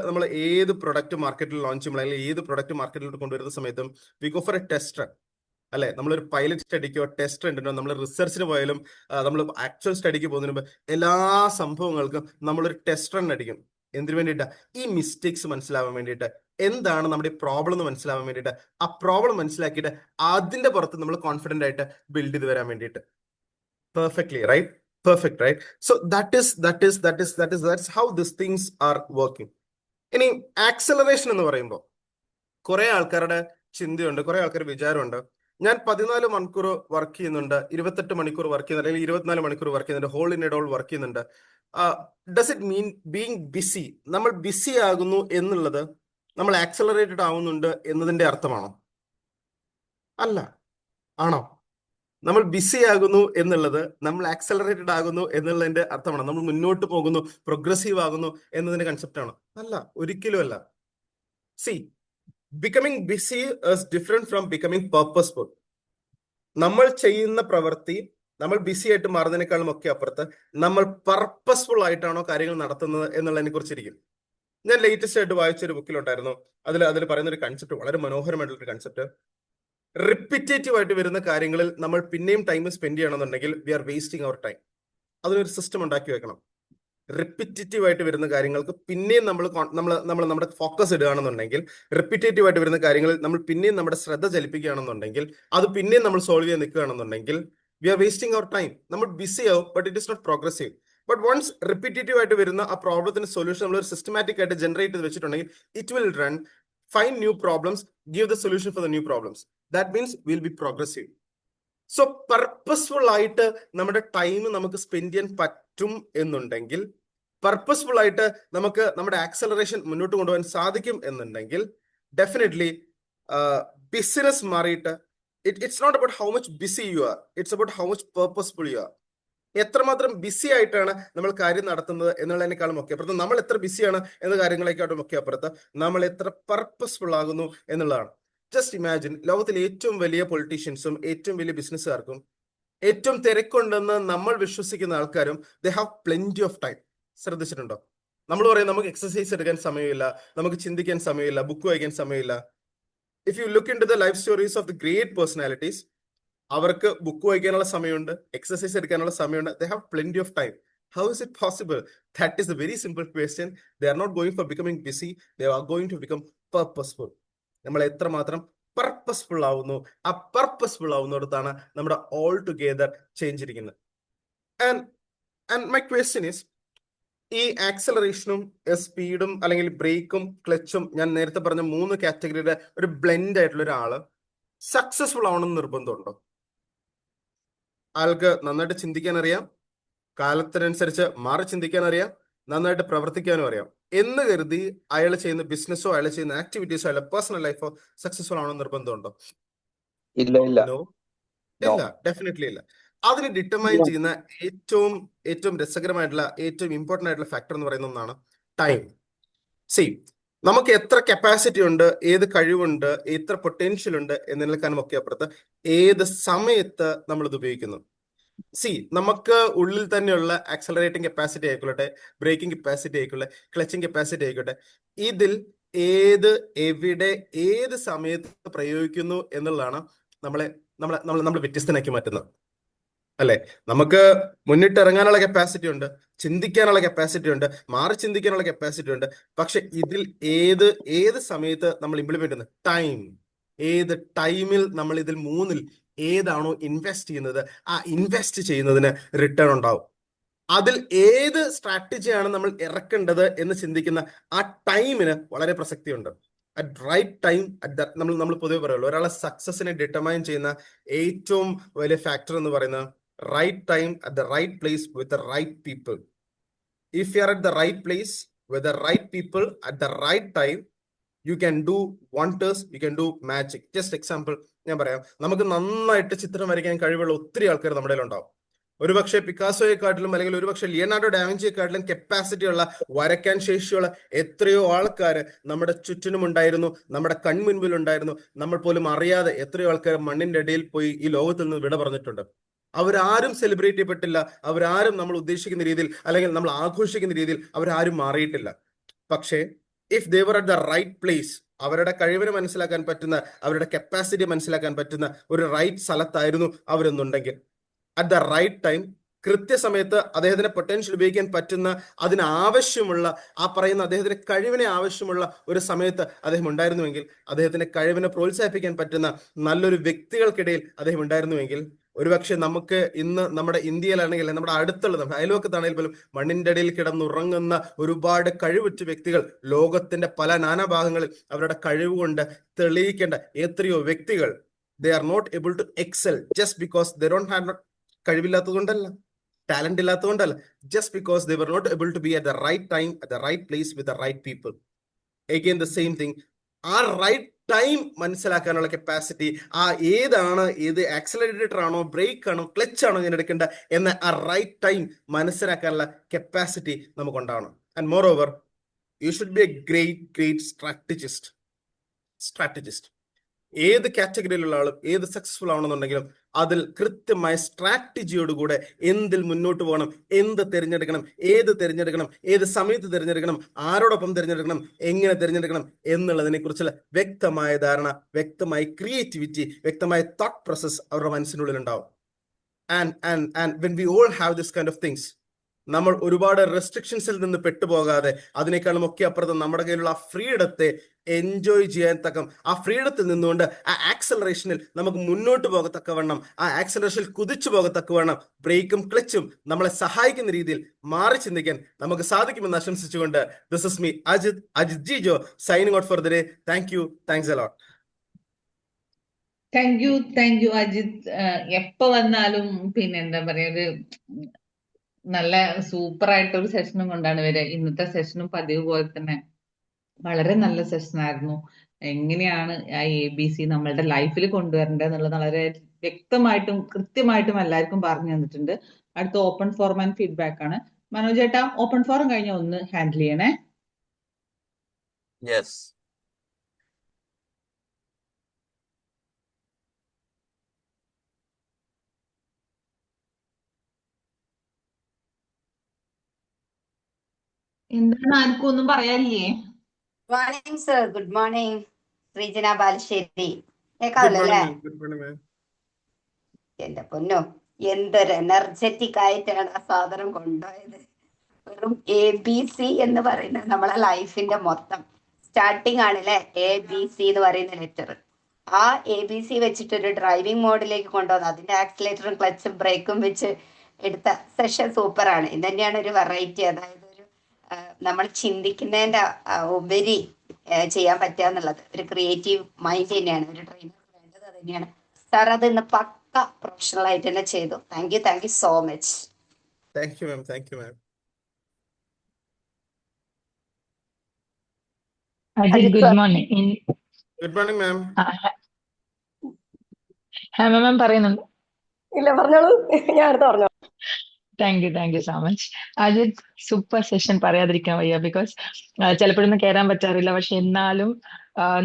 നമ്മൾ ഏത് പ്രൊഡക്റ്റ് മാർക്കറ്റിൽ ലോഞ്ച് ചെയ്യുമ്പോൾ അല്ലെങ്കിൽ ഏത് പ്രൊഡക്റ്റ് മാർക്കറ്റിലോട്ട് കൊണ്ടുവരുന്ന സമയത്തും we go for A test run, അല്ലെ? നമ്മളൊരു പൈലറ്റ് സ്റ്റഡിക്കോ ടെസ്റ്റ് റണ്ണിനോ നമ്മൾ റിസർച്ചിന് പോയാലും നമ്മൾ ആക്ച്വൽ സ്റ്റഡിക്ക് പോകുന്നതിന് മുമ്പ് എല്ലാ സംഭവങ്ങൾക്കും നമ്മളൊരു ടെസ്റ്റ് റൺ അടിക്കും. എന്തിനു വേണ്ടിയിട്ടാ? ഈ മിസ്റ്റേക്സ് മനസ്സിലാവാൻ വേണ്ടിയിട്ട്, എന്താണ് നമ്മുടെ പ്രോബ്ലം എന്ന് മനസ്സിലാവാൻ വേണ്ടിയിട്ട്, ആ പ്രോബ്ലം മനസ്സിലാക്കിയിട്ട് അതിന്റെ പുറത്ത് നമ്മൾ കോൺഫിഡന്റ് ആയിട്ട് ബിൽഡ് ചെയ്ത് വരാൻ വേണ്ടിയിട്ട്. Perfectly right, perfect right. So that's how this things are working. ഇനി ആക്സലറേഷൻ എന്ന് പറയുമ്പോൾ കുറെ ആൾക്കാരുടെ ചിന്തയുണ്ട്, കുറെ ആൾക്കാരുടെ വിചാരമുണ്ട്, ഞാൻ 14 മണിക്കൂർ വർക്ക് ചെയ്യുന്നുണ്ട്, 28 മണിക്കൂർ വർക്ക് ചെയ്യുന്നുണ്ട്, അല്ലെങ്കിൽ 24 മണിക്കൂർ വർക്ക് ചെയ്യുന്നുണ്ട്, hole in a doll work ചെയ്യുന്നുണ്ട്. Does it mean being busy? നമ്മൾ ബിസി ആകുന്നു എന്നുള്ളത് നമ്മൾ ആക്സലറേറ്റഡ് ആവുന്നുണ്ട് എന്നതിന്റെ അർത്ഥമാണോ? അല്ല. ആണോ? നമ്മൾ ബിസി ആകുന്നു എന്നുള്ളത് നമ്മൾ ആക്സലറേറ്റഡ് ആകുന്നു എന്നുള്ളതിന്റെ അർത്ഥമാണോ? നമ്മൾ മുന്നോട്ട് പോകുന്നു, പ്രോഗ്രസീവ് ആകുന്നു എന്നതിന്റെ കൺസെപ്റ്റ് ആണോ? അല്ല, ഒരിക്കലും അല്ല. See, becoming busy is different from becoming purposeful. നമ്മൾ ചെയ്യുന്ന പ്രവൃത്തി നമ്മൾ ബിസി ആയിട്ട് മാറുന്നതിനേക്കാളും ഒക്കെ അപ്പുറത്ത് നമ്മൾ പർപ്പസ്ഫുൾ ആയിട്ടാണോ കാര്യങ്ങൾ നടത്തുന്നത് എന്നുള്ളതിനെ കുറിച്ചിരിക്കും. ഞാൻ ലേറ്റസ്റ്റ് ആയിട്ട് വായിച്ചൊരു ബുക്കിലുണ്ടായിരുന്നു, അതിൽ പറയുന്ന ഒരു കൺസെപ്റ്റ്, വളരെ മനോഹരമായിട്ടുള്ള ഒരു കൺസെപ്റ്റ്. റിപ്പിറ്റേറ്റീവ് ആയിട്ട് വരുന്ന കാര്യങ്ങളിൽ നമ്മൾ പിന്നെയും ടൈം സ്പെൻഡ് ചെയ്യണമെന്നുണ്ടെങ്കിൽ we are wasting our time. അതിനൊരു സിസ്റ്റം ഉണ്ടാക്കി വെക്കണം. റിപ്പിറ്റേറ്റീവ് ആയിട്ട് വരുന്ന കാര്യങ്ങൾക്ക് പിന്നെയും നമ്മൾ നമ്മുടെ ഫോക്കസ് ഇടുകയാണെന്നുണ്ടെങ്കിൽ, റിപ്പിറ്റേറ്റീവ് ആയിട്ട് വരുന്ന കാര്യങ്ങളിൽ നമ്മൾ പിന്നെയും നമ്മുടെ ശ്രദ്ധ ചലിപ്പിക്കുകയാണെന്നുണ്ടെങ്കിൽ, അത് പിന്നെയും നമ്മൾ സോൾവ് ചെയ്യാൻ നിൽക്കുകയാണെന്നുണ്ടെങ്കിൽ we are wasting our time. നമ്മൾ ബിസി ആവും, but it is not progressive. But once repetitive ആയിട്ട് വരുന്ന ആ പ്രോബ്ലത്തിന് സൊല്യൂഷൻ നമ്മൾ ഒരു സിസ്റ്റമാറ്റിക് ആയിട്ട് ജനറേറ്റ് ചെയ്ത് വെച്ചിട്ടുണ്ടെങ്കിൽ it will run, find new problems, give the solution for the new problems. That means will be progressive. So purposeful ആയിട്ട് നമ്മുടെ ടൈം നമുക്ക് സ്പെൻഡ് ചെയ്യാൻ പറ്റും എന്നുണ്ടെങ്കിൽ, പർപ്പസ്ഫുൾ ആയിട്ട് നമുക്ക് നമ്മുടെ ആക്സലറേഷൻ മുന്നോട്ട് കൊണ്ടുപോകാൻ സാധിക്കും എന്നുണ്ടെങ്കിൽ, ഡെഫിനറ്റ്ലി ബിസിനസ് മാറിയിട്ട് it's not about how much busy you are, it's about how much purposeful you are. എത്രമാത്രം ബിസി ആയിട്ടാണ് നമ്മൾ കാര്യം നടത്തുന്നത് എന്നുള്ളതിനേക്കാളും ഒക്കെ അപ്പുറത്ത്, നമ്മൾ എത്ര ബിസിയാണ് എന്ന കാര്യങ്ങളെക്കാളും ഒക്കെ അപ്പുറത്ത് നമ്മൾ എത്ര പർപ്പസ്ഫുൾ ആകുന്നു എന്നുള്ളതാണ്. ജസ്റ്റ് ഇമാജിൻ, ലോകത്തിലെ ഏറ്റവും വലിയ പൊളിറ്റീഷ്യൻസും ഏറ്റവും വലിയ ബിസിനസ്സുകാർക്കും ഏറ്റവും തിരക്കുണ്ടെന്ന് നമ്മൾ വിശ്വസിക്കുന്ന ആൾക്കാരും ദേ ഹാവ് പ്ലെന്റി ഓഫ് ടൈം. ശ്രദ്ധിച്ചിട്ടുണ്ടോ? നമ്മൾ പറയും നമുക്ക് എക്സസൈസ് എടുക്കാൻ സമയമില്ല, നമുക്ക് ചിന്തിക്കാൻ സമയമില്ല, ബുക്ക് വായിക്കാൻ സമയമില്ല. If you look into the life stories of the great personalities, അവർക്ക് ബുക്ക് വായിക്കാനുള്ള സമയമുണ്ട്, എക്സസൈസ് എടുക്കാനുള്ള സമയമുണ്ട്. They have plenty of time. How is it possible? That is a very simple question. They are not going for becoming busy, they are going to become purposeful. നമ്മൾ എത്രമാത്രം പർപ്പസ്ഫുൾ ആവുന്നു. ആ പർപ്പസ്ഫുൾ ആവുന്നിടത്താണ് നമ്മുടെ ഓൾ ടുഗെദർ ചേഞ്ച് ഇരിക്കുന്നത്. ആൻഡ് മൈ ക്വസ്റ്റ്യൻ ഈസ്, ഈ ആക്സലറേഷനും സ്പീഡും അല്ലെങ്കിൽ ബ്രേക്കും ക്ലച്ചും ഞാൻ നേരത്തെ പറഞ്ഞ 3 കാറ്റഗറിയുടെ ഒരു ബ്ലെൻഡ് ആയിട്ടുള്ള ഒരാള് സക്സസ്ഫുൾ ആവണമെന്ന് നിർബന്ധമുണ്ടോ? ആൾക്ക് നന്നായിട്ട് ചിന്തിക്കാൻ അറിയാം, കാലത്തിനനുസരിച്ച് മാറി ചിന്തിക്കാൻ അറിയാം, നന്നായിട്ട് പ്രവർത്തിക്കാനും അറിയാം എന്ന് കരുതി അയാൾ ചെയ്യുന്ന ബിസിനസ്സോ അയാൾ ചെയ്യുന്ന ആക്ടിവിറ്റീസോ അയാളെ പേഴ്സണൽ ലൈഫോ സക്സസ്ഫുൾ ആവണമെന്ന് നിർബന്ധമുണ്ടോ? ഇല്ല ഇല്ല നോ, നോ ഇല്ല, ഡെഫിനറ്റ്ലി ഇല്ല. അതിന് ഡിറ്റർമൈൻ ചെയ്യുന്ന ഏറ്റവും രസകരമായിട്ടുള്ള ഏറ്റവും ഇമ്പോർട്ടന്റ് ആയിട്ടുള്ള ഫാക്ടർ എന്ന് പറയുന്ന ഒന്നാണ് ടൈം. നമുക്ക് എത്ര കപ്പാസിറ്റി ഉണ്ട്, ഏത് കഴിവുണ്ട്, എത്ര പൊട്ടൻഷ്യൽ ഉണ്ട് എന്നതിനേക്കാളും ഒക്കെ അപ്പുറത്ത് ഏത് സമയത്ത് നമ്മൾ ഇത് ഉപയോഗിക്കുന്നു. നമുക്ക് ഉള്ളിൽ തന്നെയുള്ള ആക്സലറേറ്റിംഗ് കപ്പാസിറ്റി ആയിക്കൊള്ളട്ടെ, ബ്രേക്കിംഗ് കപ്പാസിറ്റി ആയിക്കോട്ടെ, ക്ലച്ചിങ് കപ്പാസിറ്റി ആയിക്കോട്ടെ, ഇതിൽ എവിടെ ഏത് സമയത്ത് പ്രയോഗിക്കുന്നു എന്നുള്ളതാണ് നമ്മൾ വ്യത്യസ്തനാക്കി മാറ്റുന്നത്. അല്ലെ? നമുക്ക് മുന്നിട്ടിറങ്ങാനുള്ള കപ്പാസിറ്റി ഉണ്ട്, ചിന്തിക്കാനുള്ള കപ്പാസിറ്റി ഉണ്ട്, മാറി ചിന്തിക്കാനുള്ള കപ്പാസിറ്റി ഉണ്ട്. പക്ഷെ ഇതിൽ ഏത് സമയത്ത് നമ്മൾ ഇംപ്ലിമെന്റ് ചെയ്യുന്നത്, ടൈം, ഏത് ടൈമിൽ നമ്മൾ ഇതിൽ 3-ൽ ഏതാണോ ഇൻവെസ്റ്റ് ചെയ്യുന്നത്, ആ ഇൻവെസ്റ്റ് ചെയ്യുന്നതിന് റിട്ടേൺ ഉണ്ടാവും. അതിൽ ഏത് സ്ട്രാറ്റജിയാണ് നമ്മൾ ഇറക്കേണ്ടത് എന്ന് ചിന്തിക്കുന്ന ആ ടൈമിന് വളരെ പ്രസക്തിയുണ്ട്. അറ്റ് റൈറ്റ് ടൈം, നമ്മൾ പൊതുവെ പറയുള്ളൂ, ഒരാളെ സക്സസിനെ ഡിറ്റർമൈൻ ചെയ്യുന്ന ഏറ്റവും വലിയ ഫാക്ടർ എന്ന് പറയുന്നത് right time at the right place with the right people. If you are at the right place with the right people at the right time, you can do wonders, you can do magic. Just example ഞാൻ പറയാം. നമുക്ക് നന്നായിട്ട് ചിത്രം വരയ്ക്കാൻ കഴിവുള്ള ഒത്തിരി ആൾക്കാർ നമ്മുടെ ഉണ്ടാവും. ഒരുപക്ഷെ പിക്കാസോയെക്കാട്ടിലും അല്ലെങ്കിൽ ഒരുപക്ഷെ ലിയനാർഡോ ഡാവിഞ്ചിയെക്കാട്ടിലും കപ്പാസിറ്റി ഉള്ള, വരയ്ക്കാൻ ശേഷിയുള്ള എത്രയോ ആൾക്കാർ നമ്മുടെ ചുറ്റിനും ഉണ്ടായിരുന്നു, നമ്മുടെ കൺമുൻപിൽ ഉണ്ടായിരുന്നു. നമ്മൾ പോലും അറിയാതെ എത്രയോ ആൾക്കാർ മണ്ണിന്റെ ഇടയിൽ പോയി ഈ ലോകത്തിൽ നിന്ന് വിട പറഞ്ഞിട്ടുണ്ട്. അവരാരും സെലിബ്രേറ്റ് ചെയ്യപ്പെട്ടില്ല, അവരാരും നമ്മൾ ഉദ്ദേശിക്കുന്ന രീതിയിൽ അല്ലെങ്കിൽ നമ്മൾ ആഘോഷിക്കുന്ന രീതിയിൽ അവരാരും മാറിയിട്ടില്ല. പക്ഷേ if they were at the right place, അവരുടെ കഴിവിനെ മനസ്സിലാക്കാൻ പറ്റുന്ന, അവരുടെ കപ്പാസിറ്റി മനസ്സിലാക്കാൻ പറ്റുന്ന ഒരു റൈറ്റ് സ്ഥലത്തായിരുന്നു അവരെന്നുണ്ടെങ്കിൽ, അറ്റ് ദ റൈറ്റ് ടൈം, കൃത്യസമയത്ത് അദ്ദേഹത്തിന്റെ പൊട്ടൻഷ്യൽ ഉപയോഗിക്കാൻ പറ്റുന്ന, അതിനാവശ്യമുള്ള, ആ പറയുന്ന അദ്ദേഹത്തിന്റെ കഴിവിനെ ആവശ്യമുള്ള ഒരു സമയത്ത് അദ്ദേഹം ഉണ്ടായിരുന്നുവെങ്കിൽ, അദ്ദേഹത്തിന്റെ കഴിവിനെ പ്രോത്സാഹിപ്പിക്കാൻ പറ്റുന്ന നല്ലൊരു വ്യക്തികൾക്കിടയിൽ അദ്ദേഹം ഉണ്ടായിരുന്നുവെങ്കിൽ, ഒരുപക്ഷെ നമുക്ക് ഇന്ന് നമ്മുടെ ഇന്ത്യയിലാണെങ്കിൽ, നമ്മുടെ അടുത്തുള്ള അയൽവക്കത്താണെങ്കിൽ പോലും മണ്ണിന്റെ ഇടയിൽ കിടന്നുറങ്ങുന്ന ഒരുപാട് കഴിവുറ്റ വ്യക്തികൾ, ലോകത്തിന്റെ പല നാനാഭാഗങ്ങളിൽ അവരുടെ കഴിവ് കൊണ്ട് തെളിയിക്കേണ്ട എത്രയോ വ്യക്തികൾ, they are not able to excel just because they don't have കഴിവില്ലാത്തതുകൊണ്ടല്ല, ടാലന്റ് ഇല്ലാത്തതുകൊണ്ടല്ല, just because they were not able to be at the right time, at the right place with the right people. Again the same thing, ആ റൈറ്റ് ടൈം മനസ്സിലാക്കാനുള്ള കപ്പാസിറ്റി, ഏത് ആക്സിലറേറ്റർ ആണോ, ബ്രേക്ക് ആണോ, ക്ലച്ച് ആണോ ഞാൻ എടുക്കേണ്ട എന്ന ആ റൈറ്റ് ടൈം മനസ്സിലാക്കാനുള്ള കപ്പാസിറ്റി നമുക്കുണ്ടാവണം. And moreover, you should be a great strategist. ഏത് കാറ്റഗറിയിലുള്ള ആളും ഏത് സക്സസ്ഫുൾ ആവണമെന്നുണ്ടെങ്കിലും അതിൽ കൃത്യമായ സ്ട്രാറ്റജിയോടുകൂടെ എന്തിൽ മുന്നോട്ട് പോകണം, എന്ത് തിരഞ്ഞെടുക്കണം, ഏത് സമയത്ത് തിരഞ്ഞെടുക്കണം, ആരോടൊപ്പം തിരഞ്ഞെടുക്കണം, എങ്ങനെ തിരഞ്ഞെടുക്കണം എന്നുള്ളതിനെ കുറിച്ചുള്ള വ്യക്തമായ ധാരണ, വ്യക്തമായ ക്രിയേറ്റിവിറ്റി, വ്യക്തമായ തോട്ട് പ്രോസസ് അവരുടെ മനസ്സിനുള്ളിൽ ഉണ്ടാവും. And when we all have this kind of things, നമ്മൾ ഒരുപാട് റെസ്ട്രിക്ഷൻസിൽ നിന്ന് പെട്ടുപോകാതെ, അതിനേക്കാളും ഒക്കെ അപ്പുറത്ത് നമ്മുടെ കയ്യിലുള്ള ആ ഫ്രീഡത്തെ എൻജോയ് ചെയ്യാൻ തക്കം, ആ ഫ്രീഡത്തിൽ നിന്നുകൊണ്ട് ആ ആക്സലറേഷനിൽ നമുക്ക് മുന്നോട്ട് പോകത്തക്കവണ്ണം, ആ ആക്സലറേഷനിൽ കുതിച്ചു പോകത്തക്കവണ്ണം ബ്രേക്കും ക്ലച്ചും നമ്മളെ സഹായിക്കുന്ന രീതിയിൽ മാറി ചിന്തിക്കാൻ നമുക്ക് സാധിക്കുമെന്ന് ആശംസിച്ചുകൊണ്ട്, this is me Ajith Jijo, signing out for the day. Thank you, thanks a lot. Thank you Ajith. എപ്പോ വന്നാലും പിന്നെ എന്താ പറയാ, ഒരു നല്ല സൂപ്പർ ആയിട്ടൊരു സെഷനും കൊണ്ടാണ് വരിക. ഇന്നത്തെ സെഷനും പതിവ് പോലെ തന്നെ വളരെ നല്ല സെഷൻ ആയിരുന്നു. എങ്ങനെയാണ് ആ ABC നമ്മളുടെ ലൈഫിൽ കൊണ്ടുവരേണ്ടത് എന്നുള്ളത് വളരെ വ്യക്തമായിട്ടും കൃത്യമായിട്ടും എല്ലാവർക്കും പറഞ്ഞു തന്നിട്ടുണ്ട്. അടുത്ത ഓപ്പൺ ഫോറം ആൻഡ് ഫീഡ്ബാക്ക് ആണ്. മനോജ് ചേട്ടാ, ഓപ്പൺ ഫോറം കഴിഞ്ഞ ഒന്ന് ഹാൻഡിൽ ചെയ്യണേ. യെസ്. എന്താണ്, ആർക്കും ഒന്നും പറയാനില്ലേ? Morning sir, good morning. Sreejana Balussery, കേൾക്കാമല്ലേ? എന്റെ പൊന്നോ, എന്തൊരു എനർജറ്റിക് ആയിട്ടാണ് ആ സാധനം കൊണ്ടുപോയത്. വെറും ABC എന്ന് പറയുന്നത് നമ്മളെ ലൈഫിന്റെ മൊത്തം സ്റ്റാർട്ടിങ് ആണല്ലേ, ABC എന്ന് പറയുന്ന ലെറ്റർ. ആ ABC വെച്ചിട്ടൊരു ഡ്രൈവിംഗ് മോഡിലേക്ക് കൊണ്ടുവന്ന് അതിന്റെ ആക്സിലേറ്ററും ക്ലച്ചും ബ്രേക്കും വെച്ച് എടുത്ത സെഷൻ സൂപ്പറാണ്. ഇത് തന്നെയാണ് ഒരു വെറൈറ്റി. അതായത് ഒരു നമ്മൾ ചിന്തിക്കുന്നതിന്റെ ഉപരി ചെയ്യാൻ പറ്റുക എന്നുള്ളത് ഒരു ക്രിയേറ്റീവ് മൈൻഡ് തന്നെയാണ് ഒരു ട്രെയിനർ വേണ്ടത്. അത് തന്നെയാണ് സാർ. അത് ഇന്ന് പക്ക പ്രൊഫഷണൽ ആയിട്ട് തന്നെ ചെയ്തു. Thank you so much. Thank you ma'am. Thank you ma'am. Ajit, good morning. Good morning ma'am. Hema ma'am പറയുന്നുണ്ട്. ഇല്ല, പറഞ്ഞോളൂ. ഞാൻ അടുത്ത് പറഞ്ഞു. Thank you so much. Ajith, super session പറയാതിരിക്കാൻ വയ്യ. ബിക്കോസ് ചിലപ്പോഴൊന്നും കയറാൻ പറ്റാറില്ല. പക്ഷെ എന്നാലും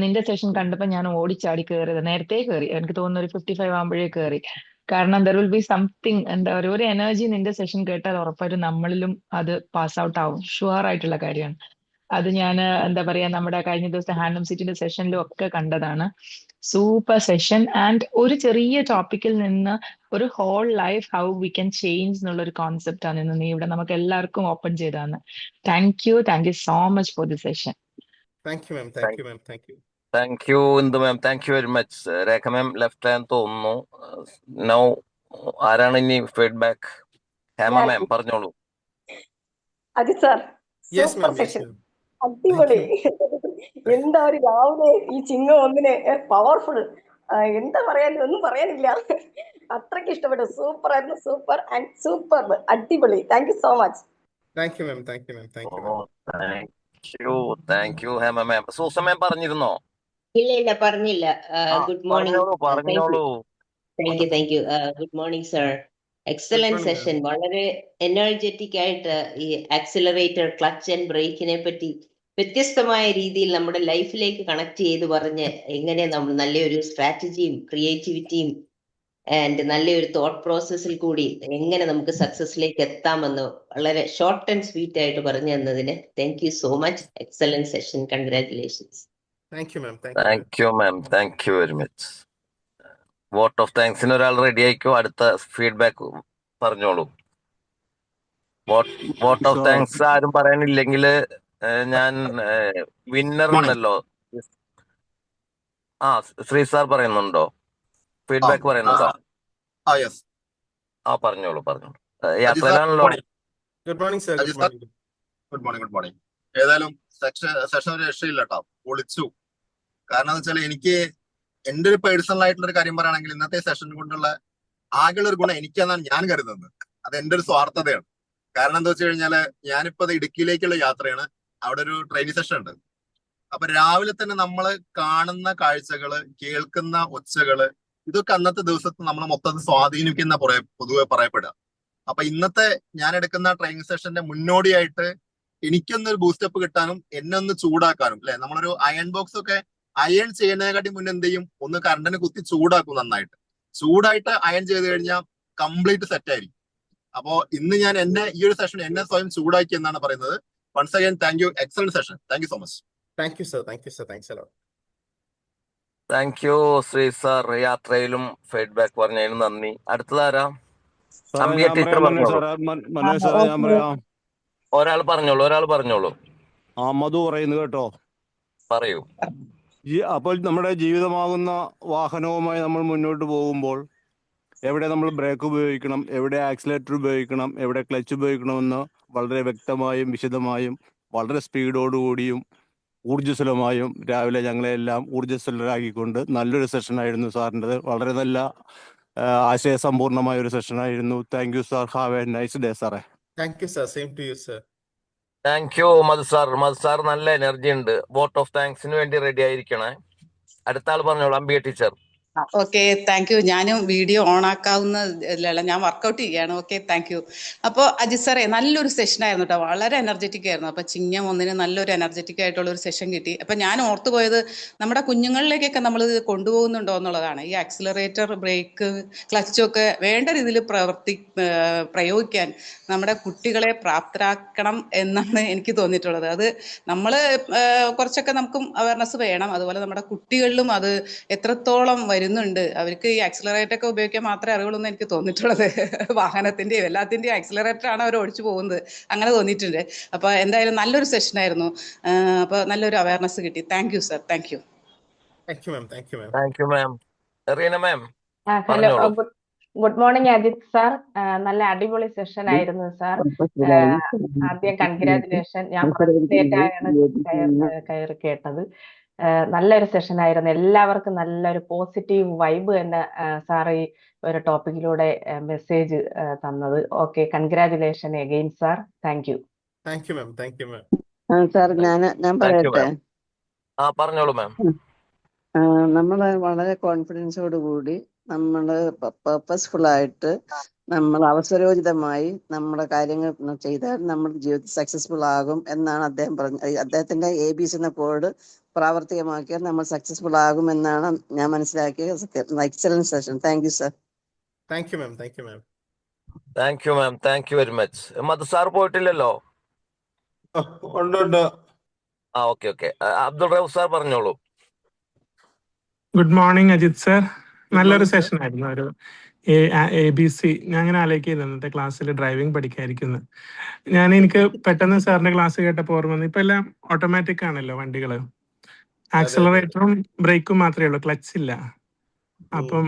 നിന്റെ സെഷൻ കണ്ടപ്പോൾ ഞാൻ ഓടിച്ചാടി കയറിയത്. നേരത്തെ കയറി, എനിക്ക് തോന്നുന്നു ഒരു 55 ആകുമ്പോഴേ കയറി. കാരണം ദർ വിൽ ബി സംതിങ്, എന്താ പറയുക, ഒരു എനർജി നിന്റെ സെഷൻ കേട്ടാൽ ഉറപ്പായിട്ടും നമ്മളിലും അത് പാസ് ഔട്ട് ആവും. ഷുവർ ആയിട്ടുള്ള കാര്യമാണ് അത്. ഞാൻ എന്താ പറയാ, നമ്മുടെ കഴിഞ്ഞ ദിവസത്തെ ഹാൻഡ്ലൂം സിറ്റിന്റെ സെഷനിലും ഒക്കെ കണ്ടതാണ്. Super session. ആൻഡ് ഒരു ചെറിയ ടോപ്പിക്കിൽ നിന്ന് ഒരു whole life how we can change എന്നുള്ള ഒരു കോൺസെപ്റ്റ് ആണ് ഇന്ന് നീ ഇവിടെ നമുക്ക് എല്ലാവർക്കും ഓപ്പൺ ചെയ്തതാണ്. Thank you so much for the session. Thank you ma'am. Thank you ma'am. Thank you. Thank U Indu ma'am. Thank you very much. Rekha ma'am left hand തോന്നുന്നു. നൗ ആരാണ് ഇനി ഫീഡ്ബാക്ക്? ഹേമ മാം പറഞ്ഞോളൂ. അജിത് സാർ, യെസ് സൂപ്പർ മാം. യെസ് സെഷൻ, മാം. അടിപൊളി. എന്താ ഒരു രാവിലെ ഈ ചിങ്ങം ഒന്നിനെ പവർഫുൾ. എന്താ പറയാൻ, ഒന്നും പറയാനില്ല. അത്രയ്ക്ക് ഇഷ്ടപ്പെട്ടു. സൂപ്പർ ആയിരുന്നു. സൂപ്പർ ആൻഡ് സൂപ്പർ, അടിപൊളി. Thank you so much. Thank you ma'am. Thank you ma'am. Thank you ma'am. Thank you Hema ma'am. Soosa ma'am പറഞ്ഞിരുന്നോ? ഇല്ല പറഞ്ഞില്ല. Good morning. പറഞ്ഞോളൂ. Thank you. Good morning sir. Excellent morning, session. വളരെ എനർജറ്റിക് ആയിട്ട് ഈ ആക്സിലറേറ്റർ, ക്ലച്ച് ആൻഡ് ബ്രേക്കിനെ പറ്റി വ്യത്യസ്തമായ രീതിയിൽ നമ്മുടെ ലൈഫിലേക്ക് കണക്ട് ചെയ്ത് പറഞ്ഞ് എങ്ങനെ നമ്മൾ നല്ലൊരു സ്ട്രാറ്റജിയും ക്രിയേറ്റിവിറ്റിയും ആൻഡ് നല്ലൊരു തോട്ട് പ്രോസസ്സിൽ കൂടി എങ്ങനെ നമുക്ക് സക്സസിലേക്ക് എത്താമെന്ന് വളരെ ഷോർട്ട് ആൻഡ് സ്വീറ്റ് ആയിട്ട് പറഞ്ഞു തന്നതിന് thank you so much. Excellent session. Congratulations. Thank you ma'am. Thank you ma'am. Thank you very much. Vote of താങ്ക്സിന് ഒരാൾ റെഡി ആയിക്കോ. അടുത്ത ഫീഡ്ബാക്ക് പറഞ്ഞോളൂ. വോട്ട് ഓഫ് താങ്ക്സ് ആരും പറയാനില്ലെങ്കിൽ ഞാൻ വിന്നർ ഉണ്ടല്ലോ. ശ്രീ സാർ പറയുന്നുണ്ടോ? ഫീഡ്ബാക്ക് പറയുന്നുണ്ടോ? പറഞ്ഞോളൂ. യാത്രയിലാണല്ലോ. Good morning sir. Good morning. Good morning. ഏതായാലും സെഷൻ ഒരു രക്ഷയില്ല കേട്ടോ. പൊളിച്ചു. കാരണം എന്ന് വെച്ചാൽ എനിക്ക് എന്റെ ഒരു പേഴ്സണൽ ആയിട്ടുള്ള ഒരു കാര്യം പറയുകയാണെങ്കിൽ ഇന്നത്തെ സെഷൻ കൊണ്ടുള്ള ആകെയുള്ള ഒരു ഗുണം എനിക്കെന്നാണ് ഞാൻ കരുതുന്നത്. അത് എന്റെ ഒരു സ്വാർത്ഥതയാണ്. കാരണം എന്താ വെച്ച് കഴിഞ്ഞാല് ഞാനിപ്പോ ഇടുക്കിയിലേക്കുള്ള യാത്രയാണ്. അവിടെ ഒരു ട്രെയിനിങ് സെഷൻ ഉണ്ട്. അപ്പൊ രാവിലെ തന്നെ നമ്മൾ കാണുന്ന കാഴ്ചകള്, കേൾക്കുന്ന ഒച്ചകള്, ഇതൊക്കെ അന്നത്തെ ദിവസത്തെ നമ്മളെ മൊത്തത്തിൽ സ്വാധീനിക്കുന്ന പൊതുവെ പറയപ്പെടുക. അപ്പൊ ഇന്നത്തെ ഞാൻ എടുക്കുന്ന ട്രെയിനിങ് സെഷന്റെ മുന്നോടിയായിട്ട് എനിക്കൊന്നൊരു ബൂസ്റ്റപ്പ് കിട്ടാനും എന്നെ ഒന്ന് ചൂടാക്കാനും, അല്ലെ, നമ്മളൊരു അയൺ ബോക്സ് ഒക്കെ അയൺ ചെയ്യുന്നതിനെക്കാട്ടി മുന്നേ എന്ത് ചെയ്യും, ഒന്ന് കറണ്ടിന് കുത്തി ചൂടാക്കും. നന്നായിട്ട് ചൂടായിട്ട് അയൺ ചെയ്ത് കഴിഞ്ഞാൽ കംപ്ലീറ്റ് സെറ്റ് ആയിരിക്കും. അപ്പോ ഇന്ന് ഞാൻ എന്റെ ഈ ഒരു സെഷൻ എന്നെ സ്വയം ചൂടാക്കി എന്നാണ് പറയുന്നത്. Once again thank you. Excellent session. Thank you so much. Thank you sir. Thank you sir. Thanks a lot. Thank you Sree sir. യാത്രയിലും ഫീഡ്ബാക്ക് പറഞ്ഞതിന് നന്ദി. അടുത്തതാരാ? അമ്പിയ ടീച്ചർ പറഞ്ഞോളൂ. ഒരാൾ പറഞ്ഞോളൂ. മധു പറയുന്നു കേട്ടോ. പറയൂ. അപ്പോൾ നമ്മുടെ ജീവിതമാകുന്ന വാഹനവുമായി നമ്മൾ മുന്നോട്ട് പോകുമ്പോൾ എവിടെ നമ്മൾ ബ്രേക്ക് ഉപയോഗിക്കണം, എവിടെ ആക്സിലേറ്റർ ഉപയോഗിക്കണം, എവിടെ ക്ലച്ച് ഉപയോഗിക്കണമെന്ന് വളരെ വ്യക്തമായും വിശദമായും വളരെ സ്പീഡോടുകൂടിയും ഊർജ്ജസ്വലമായും രാവിലെ ഞങ്ങളെല്ലാം ഊർജ്ജസ്വലരാക്കിക്കൊണ്ട് നല്ലൊരു സെഷനായിരുന്നു സാറിൻ്റെത്. വളരെ നല്ല ആശയസമ്പൂർണമായ ഒരു സെഷനായിരുന്നു. Thank you sir. Have a nice day സാറേ. Thank you sir. Same to you sir. Thank you Madhu sir. നല്ല എനർജി ഉണ്ട്. വോട്ട് ഓഫ് താങ്ക്സിന് വേണ്ടി റെഡി ആയിരിക്കണേ. അടുത്ത ആൾ പറഞ്ഞോളൂ. Ambiya teacher. Okay, thank you. ഞാനും വീഡിയോ ഓൺ ആക്കാവുന്ന ഞാൻ വർക്കൗട്ട് ചെയ്യാണ്. Okay, thank you. അപ്പോൾ അജിത് സാറേ, നല്ലൊരു സെഷനായിരുന്നു കേട്ടോ. വളരെ എനർജറ്റിക് ആയിരുന്നു. അപ്പോൾ ചിങ്ങം ഒന്നിന് നല്ലൊരു എനർജറ്റിക് ആയിട്ടുള്ള ഒരു സെഷൻ കിട്ടി. അപ്പം ഞാൻ ഓർത്തു പോയത് നമ്മുടെ കുഞ്ഞുങ്ങളിലേക്കൊക്കെ നമ്മൾ ഇത് കൊണ്ടുപോകുന്നുണ്ടോ എന്നുള്ളതാണ്. ഈ ആക്സിലറേറ്റർ, ബ്രേക്ക്, ക്ലച്ചൊക്കെ വേണ്ട രീതിയിൽ പ്രയോഗിക്കാൻ നമ്മുടെ കുട്ടികളെ പ്രാപ്തരാക്കണം എന്നാണ് എനിക്ക് തോന്നിയിട്ടുള്ളത്. അത് നമ്മൾ കുറച്ചൊക്കെ നമുക്കും അവയർനെസ് വേണം. അതുപോലെ നമ്മുടെ കുട്ടികളിലും അത് എത്രത്തോളം വരുന്നുണ്ട്, അവർക്ക് ഈ ആക്സിലറേറ്റർ ഒക്കെ ഉപയോഗിക്കാൻ മാത്രമേ അറിവുള്ളൂ എന്ന് എനിക്ക് തോന്നിയിട്ടുള്ളത്. വാഹനത്തിന്റെയും എല്ലാത്തിന്റെയും ആക്സിലറേറ്റർ ആണ് അവർ ഓടിച്ചു പോകുന്നത്, അങ്ങനെ തോന്നിയിട്ടുണ്ട്. അപ്പൊ എന്തായാലും നല്ലൊരു സെഷനായിരുന്നു. അപ്പൊ നല്ലൊരു അവയർനെസ് കിട്ടി. Thank you sir. Thank you. Thank you ma'am, thank you ma'am. Thank you ma'am. Reena ma'am hello, പറഞ്ഞോളൂ. Good morning Ajith sir. നല്ല അടിപൊളി സെഷൻ ആയിരുന്നു സാർ. ആദ്യം കൺഗ്രാറ്റുലേഷൻ. ഞാൻ ഫസ്റ്റ് ഡേറ്റ് ആണ് കയറി കേട്ടത്. നല്ലൊരു സെഷൻ ആയിരുന്നു. എല്ലാവർക്കും നല്ലൊരു പോസിറ്റീവ് വൈബ് തന്നെ സാർ ഈ ഒരു ടോപ്പിക്കിലൂടെ മെസ്സേജ് തന്നത്. Okay, congratulation again sir. Thank you. Thank you ma'am, thank you ma'am. Sir ഞാൻ താങ്ക് യു പറയട്ടെ. മാം. പറഞ്ഞോളൂ മാം. നമ്മൾ വളരെ കോൺഫിഡൻസോട് കൂടി നമ്മൾ പർപ്പസ്ഫുൾ ആയിട്ട് നമ്മൾ അവസരോചിതമായി നമ്മുടെ കാര്യങ്ങൾ ചെയ്താൽ നമ്മുടെ ജീവിതത്തിൽ സക്സസ്ഫുൾ ആകും എന്നാണ് അദ്ദേഹം പറഞ്ഞത്. അദ്ദേഹത്തിന്റെ ABC എന്ന കോഡ് പ്രാവർത്തികമാക്കിയാൽ നമ്മൾ സക്സസ്ഫുൾ ആകും എന്നാണ് ഞാൻ മനസ്സിലാക്കിയത്. Excellent session. Thank you sir. Thank you ma'am, thank you ma'am. Thank you ma'am. Thank you very much. Madhu sir പോയിട്ടില്ലല്ലോ? ഉണ്ട്. Okay okay. Abdul Rauf sir പറഞ്ഞോളൂ. Good morning Ajith sir. നല്ലൊരു morning, sir. സെഷൻ ആയിരുന്നു. ഒരു ABC ഞാൻ അങ്ങനെ ആലോചിക്കുന്നത് ഇന്നത്തെ ക്ലാസ്സിൽ ഡ്രൈവിംഗ് പഠിക്കാതിരിക്കുന്നത്. എനിക്ക് പെട്ടെന്ന് സാറിന്റെ ക്ലാസ് കേട്ടപ്പോൾ ഓർമ്മ വന്നു. ഇപ്പൊ എല്ലാം ഓട്ടോമാറ്റിക് ആണല്ലോ വണ്ടികള്. ആക്സലറേറ്ററും ബ്രേക്കും മാത്രമേ ഉള്ളൂ, ക്ലച്ച് ഇല്ല. അപ്പം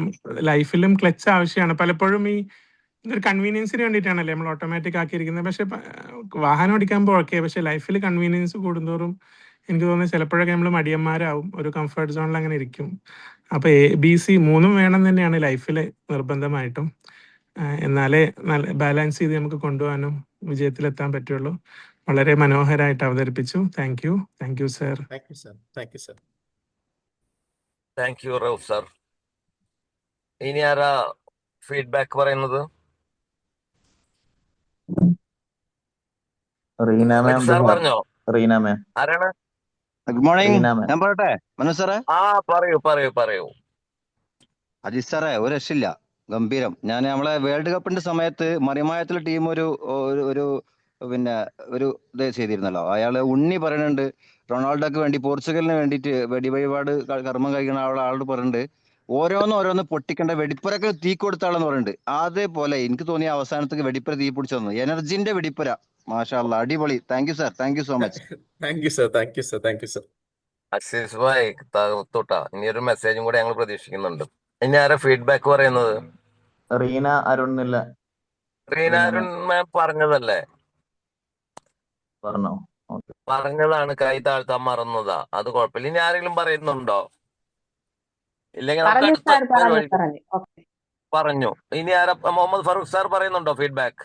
ലൈഫിലും ക്ലച്ച് ആവശ്യമാണ്. പലപ്പോഴും ഇതൊരു കൺവീനിയൻസിന് വേണ്ടിയിട്ടാണല്ലേ നമ്മൾ ഓട്ടോമാറ്റിക് ആക്കിയിരിക്കുന്നത്. പക്ഷെ വാഹനം ഓടിക്കുമ്പോൾ ഓക്കെ, പക്ഷെ ലൈഫിൽ കൺവീനിയൻസ് കൂടുന്തോറും എനിക്ക് തോന്നുന്നു ചിലപ്പോഴൊക്കെ നമ്മൾ മടിയന്മാരാവും, ഒരു കംഫർട്ട് സോണിൽ അങ്ങനെ ഇരിക്കും. അപ്പൊ ABC മൂന്നും വേണം തന്നെയാണ് ലൈഫിൽ നിർബന്ധമായിട്ടും. എന്നാലേ നല്ല ബാലൻസ് ചെയ്ത് നമുക്ക് കൊണ്ടുപോകാനും വിജയത്തിലെത്താൻ പറ്റുള്ളൂ. വളരെ മനോഹരമായിട്ട് അവതരിപ്പിച്ചു. Thank you. Thank you sir. Thank you sir. Thank you sir. Thank U Rauf sir. ഇനി ആരാ ഫീഡ്ബാക്ക് പറയുന്നത്? റീന മാം. സാർ പറഞ്ഞോ. റീന മാം. ആരാണ്? Good morning. റീന മാം. ഞാൻ പറയട്ടെ മനോജ് സാറേ? പറയൂ. അജിത് സാറേ, ഒരു രക്ഷയില്ല, ഗംഭീരം. നമ്മളെ വേൾഡ് കപ്പിന്റെ സമയത്ത് മറിമായത്തിലെ ടീം ഒരു ഇത് ചെയ്തിരുന്നല്ലോ. അയാള് ഉണ്ണി പറയുന്നുണ്ട് റൊണാൾഡോക്ക് വേണ്ടി പോർച്ചുഗലിന് വേണ്ടിയിട്ട് വെടിവഴിപാട് കർമ്മം കഴിക്കുന്ന ആളോട് പറയുന്നുണ്ട് ഓരോന്ന് പൊട്ടിക്കേണ്ട വെടിപ്പുരക്ക് തീ കൊടുത്ത ആളെന്ന് പറയുന്നുണ്ട്. അതേപോലെ എനിക്ക് തോന്നിയ അവസാനത്തേക്ക് വെടിപ്പുര തീ പിടിച്ചു വന്നു. എനർജിന്റെ വെടിപ്പുര. മാഷാ അല്ലാ, അടിപൊളി. Thank you sir. Thank you so much. Thank you sir. Thank you sir. Thank you sir. Azeez bhai തൊട്ടാ ഇനി ഒരു മെസ്സേജും കൂടെ ഞങ്ങൾ പ്രതീക്ഷിക്കുന്നുണ്ട്. ഇനി ആരാ ഫീഡ്ബാക്ക് പറയുന്നത്? റീന അരുണില്ല. റീന അരുൺ മാം പറഞ്ഞതല്ലേ? പറഞ്ഞോ? പറഞ്ഞതാണ്, കൈ താഴ്ത്താൻ മറന്നതാ. അത് കുഴപ്പമില്ല. ഇനി ആരെങ്കിലും പറയുന്നുണ്ടോ? ഇല്ലെങ്കിൽ നമുക്ക് അടുത്ത പരിപാടി പറഞ്ഞു. ഇനി ആരാ? മുഹമ്മദ് ഫറൂഖ് സാർ പറയുന്നുണ്ടോ ഫീഡ്ബാക്ക്?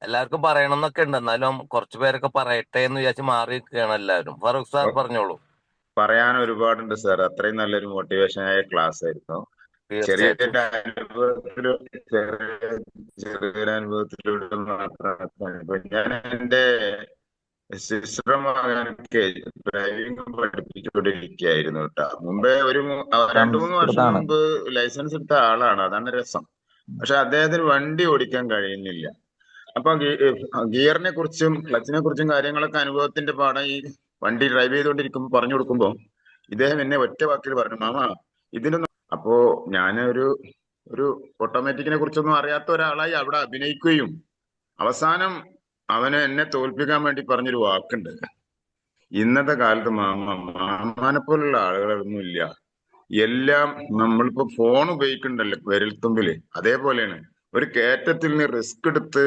എല്ലാവർക്കും പറയണം എന്നൊക്കെ ഉണ്ട്, എന്നാലും കുറച്ചു പേരൊക്കെ പറയട്ടെ എന്ന് വിചാരിച്ച് മാറി നിൽക്കുകയാണ് എല്ലാവരും. ഫറൂഖ് സാർ പറഞ്ഞോളൂ. പറയാൻ ഒരുപാടുണ്ട് സാർ. അത്രയും നല്ലൊരു മോട്ടിവേഷൻ ആയ ക്ലാസ് ആയിരുന്നു. ചെറിയൊരു അനുഭവത്തിലൂടെ മാത്രമാണ് ഞാൻ എന്റെ സിസ്റ്റർ മകനൊക്കെ ഡ്രൈവിംഗ് പഠിപ്പിച്ചുകൊണ്ടിരിക്കുകയായിരുന്നു കേട്ടോ. മുമ്പേ ഒരു 2-3 വർഷം മുമ്പ് ലൈസൻസ് എടുത്ത ആളാണ്. അതാണ് രസം. പക്ഷെ അദ്ദേഹത്തിന് വണ്ടി ഓടിക്കാൻ കഴിയുന്നില്ല. അപ്പൊ ഗിയറിനെ കുറിച്ചും ക്ലച്ചിനെ കുറിച്ചും കാര്യങ്ങളൊക്കെ അനുഭവത്തിന്റെ പാഠം ഈ വണ്ടി ഡ്രൈവ് ചെയ്തുകൊണ്ടിരിക്കുമ്പോൾ പറഞ്ഞു കൊടുക്കുമ്പോൾ ഇദ്ദേഹം എന്നെ ഒറ്റ വാക്കിൽ പറഞ്ഞു, മാമ ഇതിനൊന്നും. അപ്പോ ഞാൻ ഒരു ഓട്ടോമാറ്റിക്കിനെ കുറിച്ചൊന്നും അറിയാത്ത ഒരാളായി അവിടെ അഭിനയിക്കുകയും അവസാനം അവന് എന്നെ തോൽപ്പിക്കാൻ വേണ്ടി പറഞ്ഞൊരു വാക്കുണ്ട്. ഇന്നത്തെ കാലത്ത് മാമാനെ പോലുള്ള ആളുകളൊന്നും ഇല്ല. എല്ലാം നമ്മളിപ്പോ ഫോൺ ഉപയോഗിക്കണ്ടല്ലോ വിരൽത്തുമ്പില്. അതേപോലെയാണ് ഒരു കയറ്റത്തിൽ നിന്ന് റിസ്ക് എടുത്ത്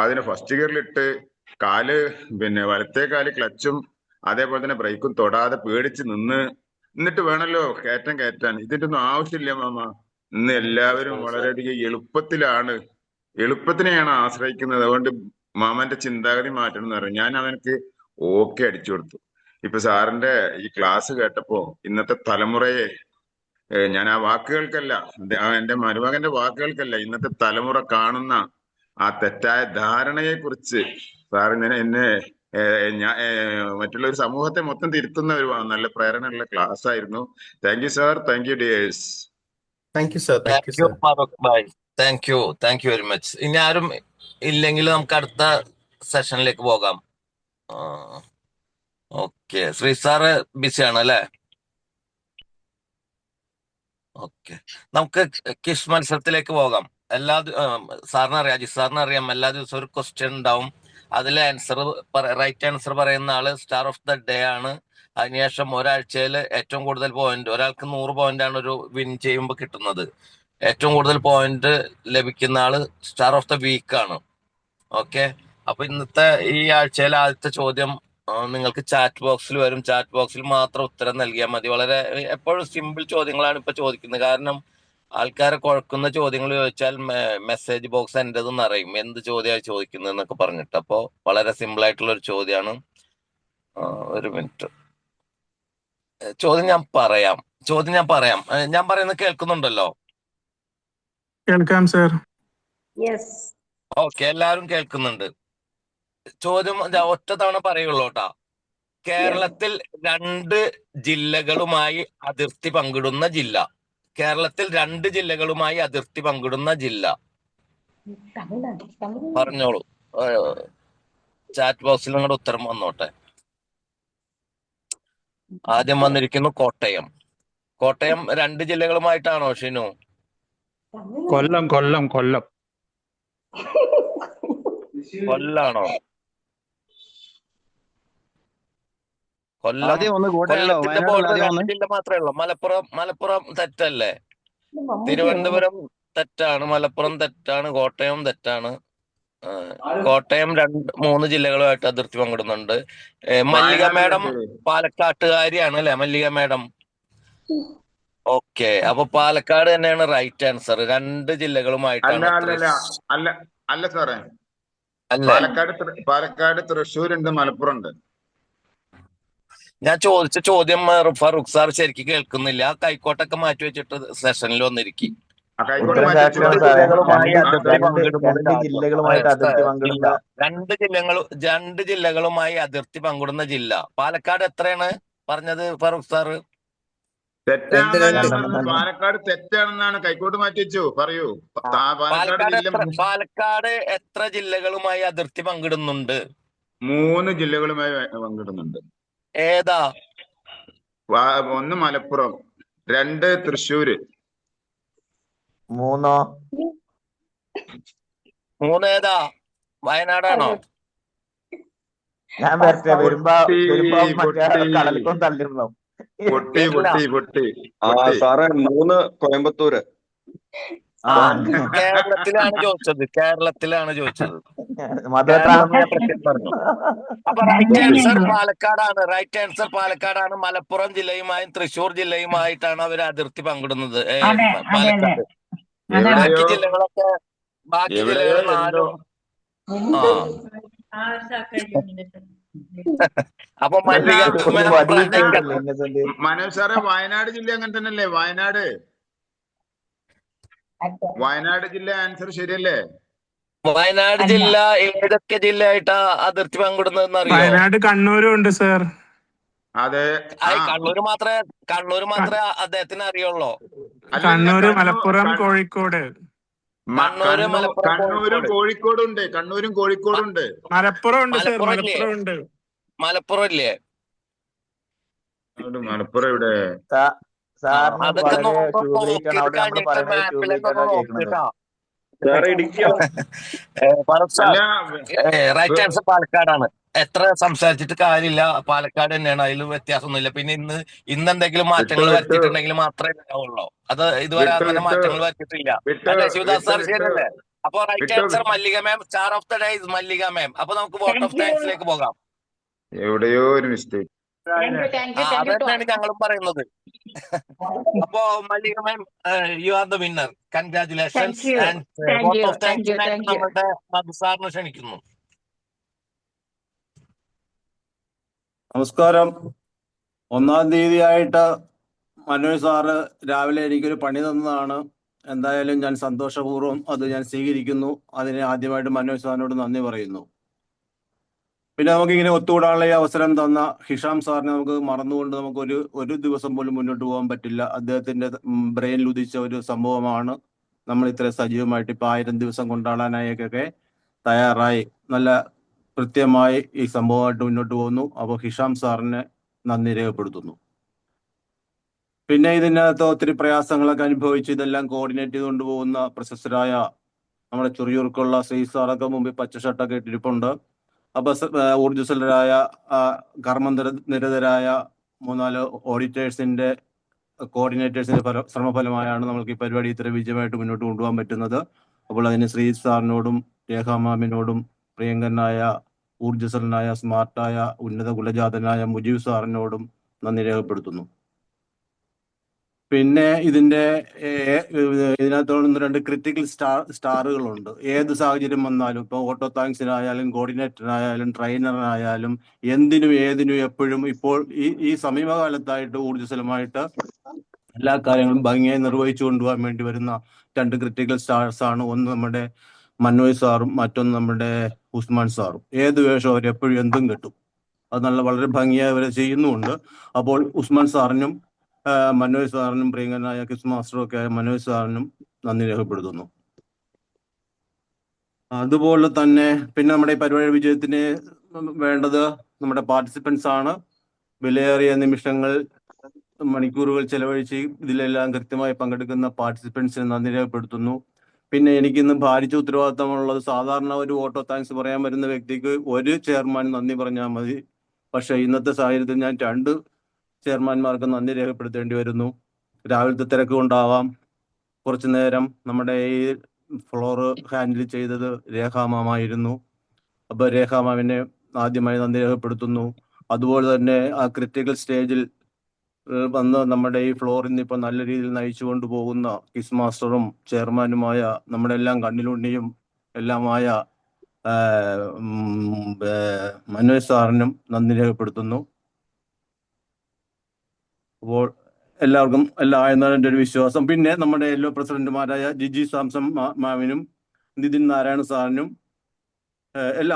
അതിനെ ഫസ്റ്റ് ഗിയറിലിട്ട് വലത്തെ കാല് ക്ലച്ചും അതേപോലെ തന്നെ ബ്രേക്കും തൊടാതെ പേടിച്ച് എന്നിട്ട് വേണമല്ലോ കയറ്റാൻ. ഇതിന്റെ ഒന്നും ആവശ്യമില്ല മാമ. ഇന്ന് എല്ലാവരും വളരെയധികം എളുപ്പത്തിനെയാണ് ആശ്രയിക്കുന്നത്. അതുകൊണ്ട് മാമന്റെ ചിന്താഗതി മാറ്റണം എന്ന് പറഞ്ഞു. ഞാൻ അവനക്ക് ഓക്കെ അടിച്ചു കൊടുത്തു. ഇപ്പൊ സാറിന്റെ ഈ ക്ലാസ് കേട്ടപ്പോ ഇന്നത്തെ തലമുറയെ ഞാൻ ആ വാക്കുകൾക്കല്ല, എന്റെ മരുമകന്റെ വാക്കുകൾക്കല്ല, ഇന്നത്തെ തലമുറ കാണുന്ന ആ തെറ്റായ ധാരണയെ കുറിച്ച് സാർ എന്നെ മറ്റുള്ള ഒരു സമൂഹത്തെ മൊത്തം തിരുത്തുന്ന ഒരു നല്ല പ്രേരണയുള്ള ക്ലാസ് ആയിരുന്നു. Thank you sir. Thank you dears. Thank you sir. Thank you Farooq bhai. Thank you very much. ഇനി ആരും ഇല്ലെങ്കിൽ നമുക്ക് അടുത്ത സെഷനിലേക്ക് പോകാം. ഓക്കെ, ശ്രീ സാറ് ബിസിയാണ് അല്ലേ? ഓക്കെ, നമുക്ക് ക്വിസ് മത്സരത്തിലേക്ക് പോകാം. സാറിനറിയാം, അജിത് സാറിനറിയാം, എല്ലാ ദിവസവും ഒരു ക്വസ്റ്റ്യൻ ഉണ്ടാവും. അതിലെ റൈറ്റ് ആൻസർ പറയുന്ന ആള് സ്റ്റാർ ഓഫ് ദ ഡേ ആണ്. അതിനുശേഷം ഒരാഴ്ചയിൽ ഏറ്റവും കൂടുതൽ പോയിന്റ്, ഒരാൾക്ക് 100 പോയിന്റ് ആണ് ഒരു വിൻ ചെയ്യുമ്പോൾ കിട്ടുന്നത്. ഏറ്റവും കൂടുതൽ പോയിന്റ് ലഭിക്കുന്ന ആള് സ്റ്റാർ ഓഫ് ദ വീക്ക് ആണ്. ഓക്കെ, അപ്പൊ ഇന്നത്തെ ഈ ആഴ്ചയിലെ ആദ്യത്തെ ചോദ്യം നിങ്ങൾക്ക് ചാറ്റ് ബോക്സിൽ വരും. ചാറ്റ് ബോക്സിൽ മാത്രം ഉത്തരം നൽകിയാൽ മതി. വളരെ എപ്പോഴും സിമ്പിൾ ചോദ്യങ്ങളാണ് ഇപ്പൊ ചോദിക്കുന്നത്. കാരണം ആൾക്കാരെ കുഴക്കുന്ന ചോദ്യങ്ങൾ ചോദിച്ചാൽ മെസ്സേജ് ബോക്സ് എൻ്റെത് നിറയും, എന്ത് ചോദ്യമാണ് ചോദിക്കുന്നത് എന്നൊക്കെ പറഞ്ഞിട്ട്. അപ്പോൾ വളരെ സിമ്പിൾ ആയിട്ടുള്ള ഒരു ചോദ്യമാണ്. ഒരു മിനിറ്റ്, ചോദ്യം ഞാൻ പറയാം. ഞാൻ പറയുന്നത് കേൾക്കുന്നുണ്ടല്ലോ? കേൾക്കാം സർ. ഓക്കെ, എല്ലാവരും കേൾക്കുന്നുണ്ട്. ചോദ്യം ഒറ്റ തവണ പറയുള്ളൂ കേട്ടാ. കേരളത്തിൽ 2 ജില്ലകളുമായി അതിർത്തി പങ്കിടുന്ന ജില്ല. കേരളത്തിൽ 2 ജില്ലകളുമായി അതിർത്തി പങ്കിടുന്ന ജില്ല. പറഞ്ഞോളൂ. ചാറ്റ് ബോക്സിൽ നിങ്ങളുടെ ഉത്തരം വന്നോട്ടെ. ആദ്യം വന്നിരിക്കുന്നു കോട്ടയം. കോട്ടയം 2 ജില്ലകളുമായിട്ടാണോ ഷിനു? കൊല്ലം കൊല്ലം കൊല്ലം കൊല്ലാണോ? കൊല്ലം. ആദ്യം ഒന്ന് കോട്ടയാണല്ലോ, കൊല്ലത്തിന്റെ വയനാടല്ല ബോർഡർ ആദ്യം 2 ഒന്ന്. ജില്ല മാത്രമേ ഉള്ളൂ. മലപ്പുറം തെറ്റല്ലേ? തിരുവനന്തപുരം തെറ്റാണ്, മലപ്പുറം തെറ്റാണ്, കോട്ടയം തെറ്റാണ്. കോട്ടയം 3 ജില്ലകളുമായിട്ട് അതിർത്തി പങ്കിടുന്നുണ്ട്. മല്ലിക മേഡം പാലക്കാട്ടുകാരിയാണ് അല്ലെ? മല്ലിക മേഡം. ഓക്കെ, അപ്പൊ പാലക്കാട് തന്നെയാണ് റൈറ്റ് ആൻസർ. 2 ജില്ലകളുമായിട്ടാണ് അല്ല സാറേ, അല്ലേ? പാലക്കാട് തൃശ്ശൂരുണ്ട്, മലപ്പുറം ഉണ്ട്. ഞാൻ ചോദിച്ച ചോദ്യം ഫറൂഖ് സാർ ശരിക്കും കേൾക്കുന്നില്ല. കൈക്കോട്ടൊക്കെ മാറ്റി വെച്ചിട്ട് സെഷനിൽ വന്നിരിക്കും. ഉത്തരം കറക്റ്റാണ് സാറേ. രണ്ട് ജില്ലകളുമായി അതിർത്തി പങ്കിടുന്ന ജില്ല. പാലക്കാട് എത്രയാണ് പറഞ്ഞത് ഫറൂഖ് സാറ്? പാലക്കാട് തെറ്റാണെന്നാണ്. കൈക്കോട്ട് മാറ്റി വെച്ചു. പറയൂ. പാലക്കാട് എത്ര ജില്ലകളുമായി അതിർത്തി പങ്കിടുന്നുണ്ട്? 3 ജില്ലകളുമായി പങ്കിടുന്നുണ്ട്. ഏതാ? 1 മലപ്പുറം, 2 തൃശ്ശൂര്, 3 ഏതാ? വയനാടാണോ? ഞാൻ വരട്ടെ, വരുമ്പോ കടലിപ്പം തള്ളിരുന്നോ? പൊട്ടി. സാറേ 3 കോയമ്പത്തൂര്. കേരളത്തിലാണ് ചോദിച്ചത്. പറഞ്ഞു. അപ്പൊ റൈറ്റ് ആൻസർ പാലക്കാടാണ്. മലപ്പുറം ജില്ലയുമായും തൃശ്ശൂർ ജില്ലയുമായിട്ടാണ് അവർ അതിർത്തി പങ്കിടുന്നത്. പാലക്കാട്. ബാക്കി ജില്ലകളൊക്കെ 4. അപ്പൊ മനോജ് സാറേ, വയനാട് ജില്ല അങ്ങനെ തന്നെയല്ലേ? വയനാട് ജില്ല ആൻസർ ശരിയല്ലേ? വയനാട് ജില്ല ഏതൊക്കെ ജില്ലയായിട്ടാ അതിർത്തി പങ്കിടുന്നതെന്ന് അറിയോ? വയനാട് കണ്ണൂരും ഉണ്ട് സർ. അതെ, കണ്ണൂര് മാത്രമേ അദ്ദേഹത്തിന് അറിയുള്ളൂ. കണ്ണൂര്, മലപ്പുറം, കോഴിക്കോട്. കണ്ണൂരും കോഴിക്കോടുണ്ട്. മലപ്പുറം ഉണ്ട് സർ. മലപ്പുറം ഇല്ലേ? മലപ്പുറം ഇവിടെ. അതൊക്കെ റൈറ്റ് ആൻസർ പാലക്കാടാണ്. എത്ര സംസാരിച്ചിട്ട് കാര്യമില്ല, പാലക്കാട് തന്നെയാണ്. അതിൽ വ്യത്യാസമൊന്നുമില്ല. പിന്നെ ഇന്ന് എന്തെങ്കിലും മാറ്റങ്ങൾ വരുത്തിയിട്ടുണ്ടെങ്കിൽ മാത്രമേ ഉണ്ടാവുള്ളൂ. അത് ഇതുവരെ അങ്ങനെ മാറ്റങ്ങൾ വരുത്തിയിട്ടില്ല അല്ലെ ശിവദാസ് സാർ? ശരിയല്ലേ? അപ്പൊ right answer Mallika ma'am. Star of the day is Mallika ma'am. അപ്പൊ നമുക്ക് വോട്ട് ഓഫ് താങ്ക്സിലേക്ക് പോകാം. എവിടെയോ ഒരു മിസ്റ്റേക്ക്. അതന്നെയാണ് ഞങ്ങളും പറയുന്നത്. അപ്പോ Mallika ma'am, you are the winner. Congratulations. Vote of thanks നമ്മുടെ മധു സാറിന് ക്ഷണിക്കുന്നു. നമസ്കാരം. 1-ാം തീയതിയായിട്ട് മനോജ് സാറ് രാവിലെ എനിക്കൊരു പണി തന്നതാണ്. എന്തായാലും ഞാൻ സന്തോഷപൂർവ്വം അത് ഞാൻ സ്വീകരിക്കുന്നു. അതിന് ആദ്യമായിട്ട് മനോജ് സാറിനോട് നന്ദി പറയുന്നു. പിന്നെ നമുക്കിങ്ങനെ ഒത്തുകൂടാനുള്ള ഈ അവസരം തന്ന ഹിഷാം സാറിനെ നമുക്ക് മറന്നുകൊണ്ട് നമുക്ക് ഒരു ദിവസം പോലും മുന്നോട്ട് പോകാൻ പറ്റില്ല. അദ്ദേഹത്തിന്റെ ബ്രെയിനിൽ ഉദിച്ച ഒരു സംഭവമാണ് നമ്മൾ ഇത്ര സജീവമായിട്ട് ഇപ്പൊ 1000 ദിവസം കൊണ്ടാടാനായൊക്കെ തയ്യാറായി നല്ല കൃത്യമായി ഈ സംഭവമായിട്ട് മുന്നോട്ട് പോകുന്നു. അപ്പോൾ ഹിഷാം സാറിനെ നന്ദി രേഖപ്പെടുത്തുന്നു. പിന്നെ ഇതിനകത്ത് ഒത്തിരി പ്രയാസങ്ങളൊക്കെ അനുഭവിച്ച് ഇതെല്ലാം കോർഡിനേറ്റ് ചെയ്തുകൊണ്ട് പോകുന്ന പ്രശസ്തരായ നമ്മുടെ ചുറിയൂർക്കുള്ള ശ്രീ സാറൊക്കെ മുമ്പിൽ പച്ച ഷർട്ടൊക്കെ ഇട്ടിരിപ്പുണ്ട്. അപ്പൊ ഊർജ്ജസ്വലരായ കർമ്മനിരതരായ മൂന്നാല് ഓഡിറ്റേഴ്സിന്റെ കോർഡിനേറ്റേഴ്സിന്റെ ശ്രമഫലമായാണ് നമുക്ക് ഈ പരിപാടി ഇത്ര വിജയമായിട്ട് മുന്നോട്ട് കൊണ്ടുപോകാൻ പറ്റുന്നത്. അപ്പോൾ അതിന് ശ്രീ സാറിനോടും രേഖ മാമിനോടും പ്രിയങ്കരനായ ഊർജ്ജസ്വലനായ സ്മാർട്ടായ ഉന്നത കുലജാതനായ മുജീബ് സാറിനോടും നന്ദി രേഖപ്പെടുത്തുന്നു. പിന്നെ ഇതിനകത്തോട് 2 ക്രിട്ടിക്കൽ സ്റ്റാറുകളുണ്ട്. ഏത് സാഹചര്യം വന്നാലും ഇപ്പോൾ ഓട്ടോ താങ്ക്സിനായാലും കോർഡിനേറ്ററിനായാലും ട്രെയിനറിനായാലും എന്തിനും ഏതിനും എപ്പോഴും ഇപ്പോൾ ഈ സമീപകാലത്തായിട്ട് ഊർജ്ജസ്വലമായിട്ട് എല്ലാ കാര്യങ്ങളും ഭംഗിയായി നിർവഹിച്ചു കൊണ്ടുപോകാൻ വേണ്ടി വരുന്ന 2 ക്രിട്ടിക്കൽ സ്റ്റാർസ് ആണ്. ഒന്ന് നമ്മുടെ മനോജ് സാറും മറ്റൊന്ന് നമ്മുടെ ഉസ്മാൻ സാറും. ഏത് വേഷം അവർ എപ്പോഴും എന്തും കിട്ടും. അത് വളരെ ഭംഗിയായി അവർ ചെയ്യുന്നുമുണ്ട്. അപ്പോൾ ഉസ്മാൻ സാറിനും മനോജ് സാറിനും പ്രിയങ്കരനായ ക്വിസ് മാസ്റ്ററും ഒക്കെ ആയ മനോജ് സാറിനും നന്ദി രേഖപ്പെടുത്തുന്നു. അതുപോലെ തന്നെ പിന്നെ നമ്മുടെ ഈ പരിപാടി വിജയത്തിന് വേണ്ടത് നമ്മുടെ പാർട്ടിസിപ്പൻസ് ആണ്. വിലയേറിയ നിമിഷങ്ങൾ മണിക്കൂറുകൾ ചെലവഴിച്ച് ഇതിലെല്ലാം കൃത്യമായി പങ്കെടുക്കുന്ന പാർട്ടിസിപ്പൻസിന് നന്ദി രേഖപ്പെടുത്തുന്നു. പിന്നെ എനിക്കിന്ന് ഭാരിച്ച ഉത്തരവാദിത്തമുള്ളത്, സാധാരണ ഒരു ഓട്ടോ താങ്ക്സ് പറയാൻ വരുന്ന വ്യക്തിക്ക് ഒരു ചെയർമാൻ നന്ദി പറഞ്ഞാൽ മതി. പക്ഷെ ഇന്നത്തെ സാഹചര്യത്തിൽ ഞാൻ 2 ചെയർമാൻമാർക്ക് നന്ദി രേഖപ്പെടുത്തേണ്ടി വരുന്നു. രാവിലത്തെ തിരക്ക് കൊണ്ടാവാം. കുറച്ചു നേരം നമ്മുടെ ഈ ഫ്ലോർ ഹാൻഡിൽ ചെയ്തത് രേഖാമാമായിരുന്നു. അപ്പോൾ രേഖാമാമിനെ ആദ്യമായി നന്ദി രേഖപ്പെടുത്തുന്നു. അതുപോലെ തന്നെ ആ ക്രിട്ടിക്കൽ സ്റ്റേജിൽ വന്ന് നമ്മുടെ ഈ ഫ്ലോറിൽ നിന്ന് ഇപ്പം നല്ല രീതിയിൽ നയിച്ചു കൊണ്ടുപോകുന്ന ക്വിസ് മാസ്റ്ററും ചെയർമാനുമായ നമ്മുടെ എല്ലാം കണ്ണിലുണ്ണിയും എല്ലാമായ മനോജ് സാറിനും നന്ദി രേഖപ്പെടുത്തുന്നു. അപ്പോൾ എല്ലാവർക്കും എന്നാണ് എൻ്റെ ഒരു വിശ്വാസം. പിന്നെ നമ്മുടെ എല്ലോ പ്രസിഡന്റുമാരായ ജിജി സാംസൺ മാമിനും നിതിൻ നാരായണ സാറിനും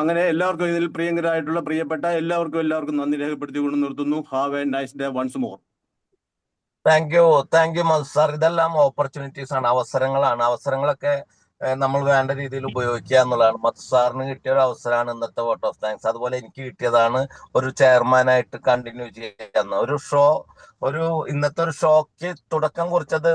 അങ്ങനെ എല്ലാവർക്കും ഇതിൽ പ്രിയങ്കരായിട്ടുള്ള പ്രിയപ്പെട്ട എല്ലാവർക്കും നന്ദി രേഖപ്പെടുത്തിക്കൊണ്ട് നിർത്തുന്നു. Have a nice day once more. Thank you Madhu sir. ഇതെല്ലാം ഓപ്പർച്യൂണിറ്റീസ് ആണ്, അവസരങ്ങളൊക്കെ നമ്മൾ വേണ്ട രീതിയിൽ ഉപയോഗിക്കുക എന്നുള്ളതാണ്. മധു സാറിന് കിട്ടിയ ഒരു അവസരമാണ് ഇന്നത്തെ വോട്ട് ഓഫ് താങ്ക്സ്. അതുപോലെ എനിക്ക് കിട്ടിയതാണ് ഒരു ചെയർമാനായിട്ട് കണ്ടിന്യൂ ചെയ്യുന്ന ഇന്നത്തെ ഒരു ഷോക്ക് തുടക്കം കുറിച്ചത്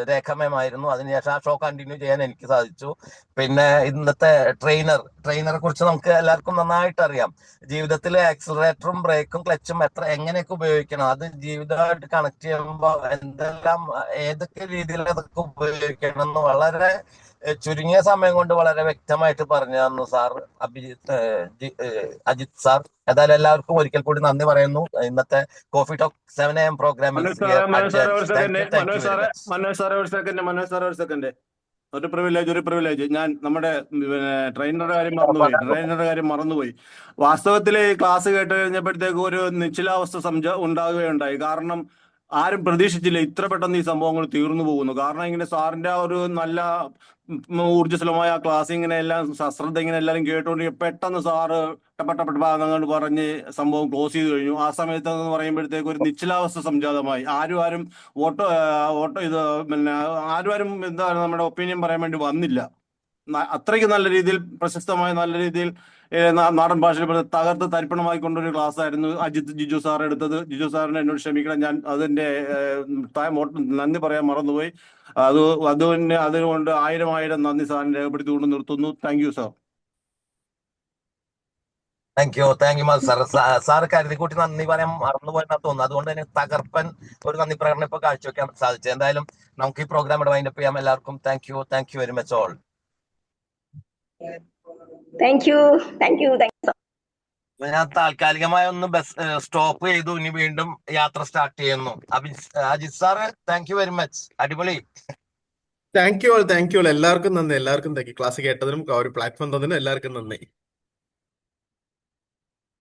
രേഖമയമായിരുന്നു. അതിനുശേഷം ആ ഷോ കണ്ടിന്യൂ ചെയ്യാൻ എനിക്ക് സാധിച്ചു. പിന്നെ ഇന്നത്തെ ട്രെയിനറെ കുറിച്ച് നമുക്ക് എല്ലാവർക്കും നന്നായിട്ട് അറിയാം. ജീവിതത്തിൽ ആക്സിലറേറ്ററും ബ്രേക്കും ക്ലച്ചും എങ്ങനെയൊക്കെ ഉപയോഗിക്കണം, അത് ജീവിതമായിട്ട് കണക്ട് ചെയ്യുമ്പോൾ ഏതൊക്കെ രീതിയിൽ അതൊക്കെ ഉപയോഗിക്കണം എന്ന് വളരെ ചുരുങ്ങിയ സമയം കൊണ്ട് വളരെ വ്യക്തമായിട്ട് പറഞ്ഞു തന്നു സാർ, അജിത് സാർ. ഏതായാലും എല്ലാവർക്കും ഒരിക്കൽ കൂടി നന്ദി പറയുന്നു. ഇന്നത്തെ കോഫി ടോക്ക് 7 AM പ്രോഗ്രാമിൽ ഒരു പ്രിവിലേജ് ഞാൻ നമ്മുടെ ട്രെയിനറുടെ കാര്യം മറന്നുപോയി. വാസ്തവത്തില് ക്ലാസ് കേട്ട് കഴിഞ്ഞപ്പോഴത്തേക്ക് ഒരു നിശ്ചലാവസ്ഥ ഉണ്ടാകുകയുണ്ടായി. കാരണം ആരും പ്രതീക്ഷിച്ചില്ല ഇത്ര പെട്ടെന്ന് ഈ സംഭവങ്ങൾ തീർന്നു പോകുന്നു. കാരണം ഇങ്ങനെ സാറിന്റെ ആ ഒരു നല്ല ഊർജ്ജസ്വലമായ ക്ലാസ് ഇങ്ങനെ എല്ലാം ശ്രദ്ധ ഇങ്ങനെ എല്ലാവരും കേട്ടുകൊണ്ട് പെട്ടെന്ന് സാറ് ടപ്പ ഭാഗങ്ങൾ പറഞ്ഞ് സംഭവം ക്ലോസ് ചെയ്ത് കഴിഞ്ഞു. ആ സമയത്ത് എന്ന് പറയുമ്പോഴത്തേക്ക് ഒരു നിശ്ചലാവസ്ഥ സംജാതമായി. ആരും എന്താണ് നമ്മുടെ ഒപ്പീനിയൻ പറയാൻ വേണ്ടി വന്നില്ല. അത്രയ്ക്ക് നല്ല രീതിയിൽ പ്രശസ്തമായ നല്ല രീതിയിൽ നാടൻ ഭാഷയിൽ തകർത്ത് തരിപ്പണമായിക്കൊണ്ടൊരു ക്ലാസ് ആയിരുന്നു ജിജു സാർ എടുത്തത്. ജിജു സാറിന് എന്നോട് ക്ഷമിക്കണം, ഞാൻ അതിന്റെ നന്ദി പറയാൻ മറന്നുപോയി. അതുകൊണ്ട് 1000 നന്ദി സാറിന് രേഖപ്പെടുത്തിക്കൊണ്ട് നിർത്തുന്നു. Thank you sir. Thank you Madhu sir. Sir കരുതിക്കൂട്ടി നന്ദി പറയാൻ മറന്നുപോയെന്നാ തോന്നുന്നു. അതുകൊണ്ട് തന്നെ തകർപ്പൻ ഒരു നന്ദി പ്രകടനം ഇപ്പൊ കാഴ്ചവെക്കാൻ സാധിച്ചു. എന്തായാലും നമുക്ക് ഈ പ്രോഗ്രാം ഇവിടെ വൈൻഡപ്പ് ചെയ്യാം. എല്ലാവർക്കും thank you very much all. Thank you. ഞാൻ താൽക്കാലികമായി ഒന്ന് ബസ് സ്റ്റോപ്പ് ചെയ്തു. ഇനി വീണ്ടും യാത്ര സ്റ്റാർട്ട് ചെയ്യുന്നു. Ajith sir thank you very much. അടിപൊളി. Thank you all. എല്ലാവർക്കും നന്ദി. ക്ലാസ് കേട്ടതിനും ഒരു പ്ലാറ്റ്ഫോം തന്നതിനും എല്ലാവർക്കും നന്ദി.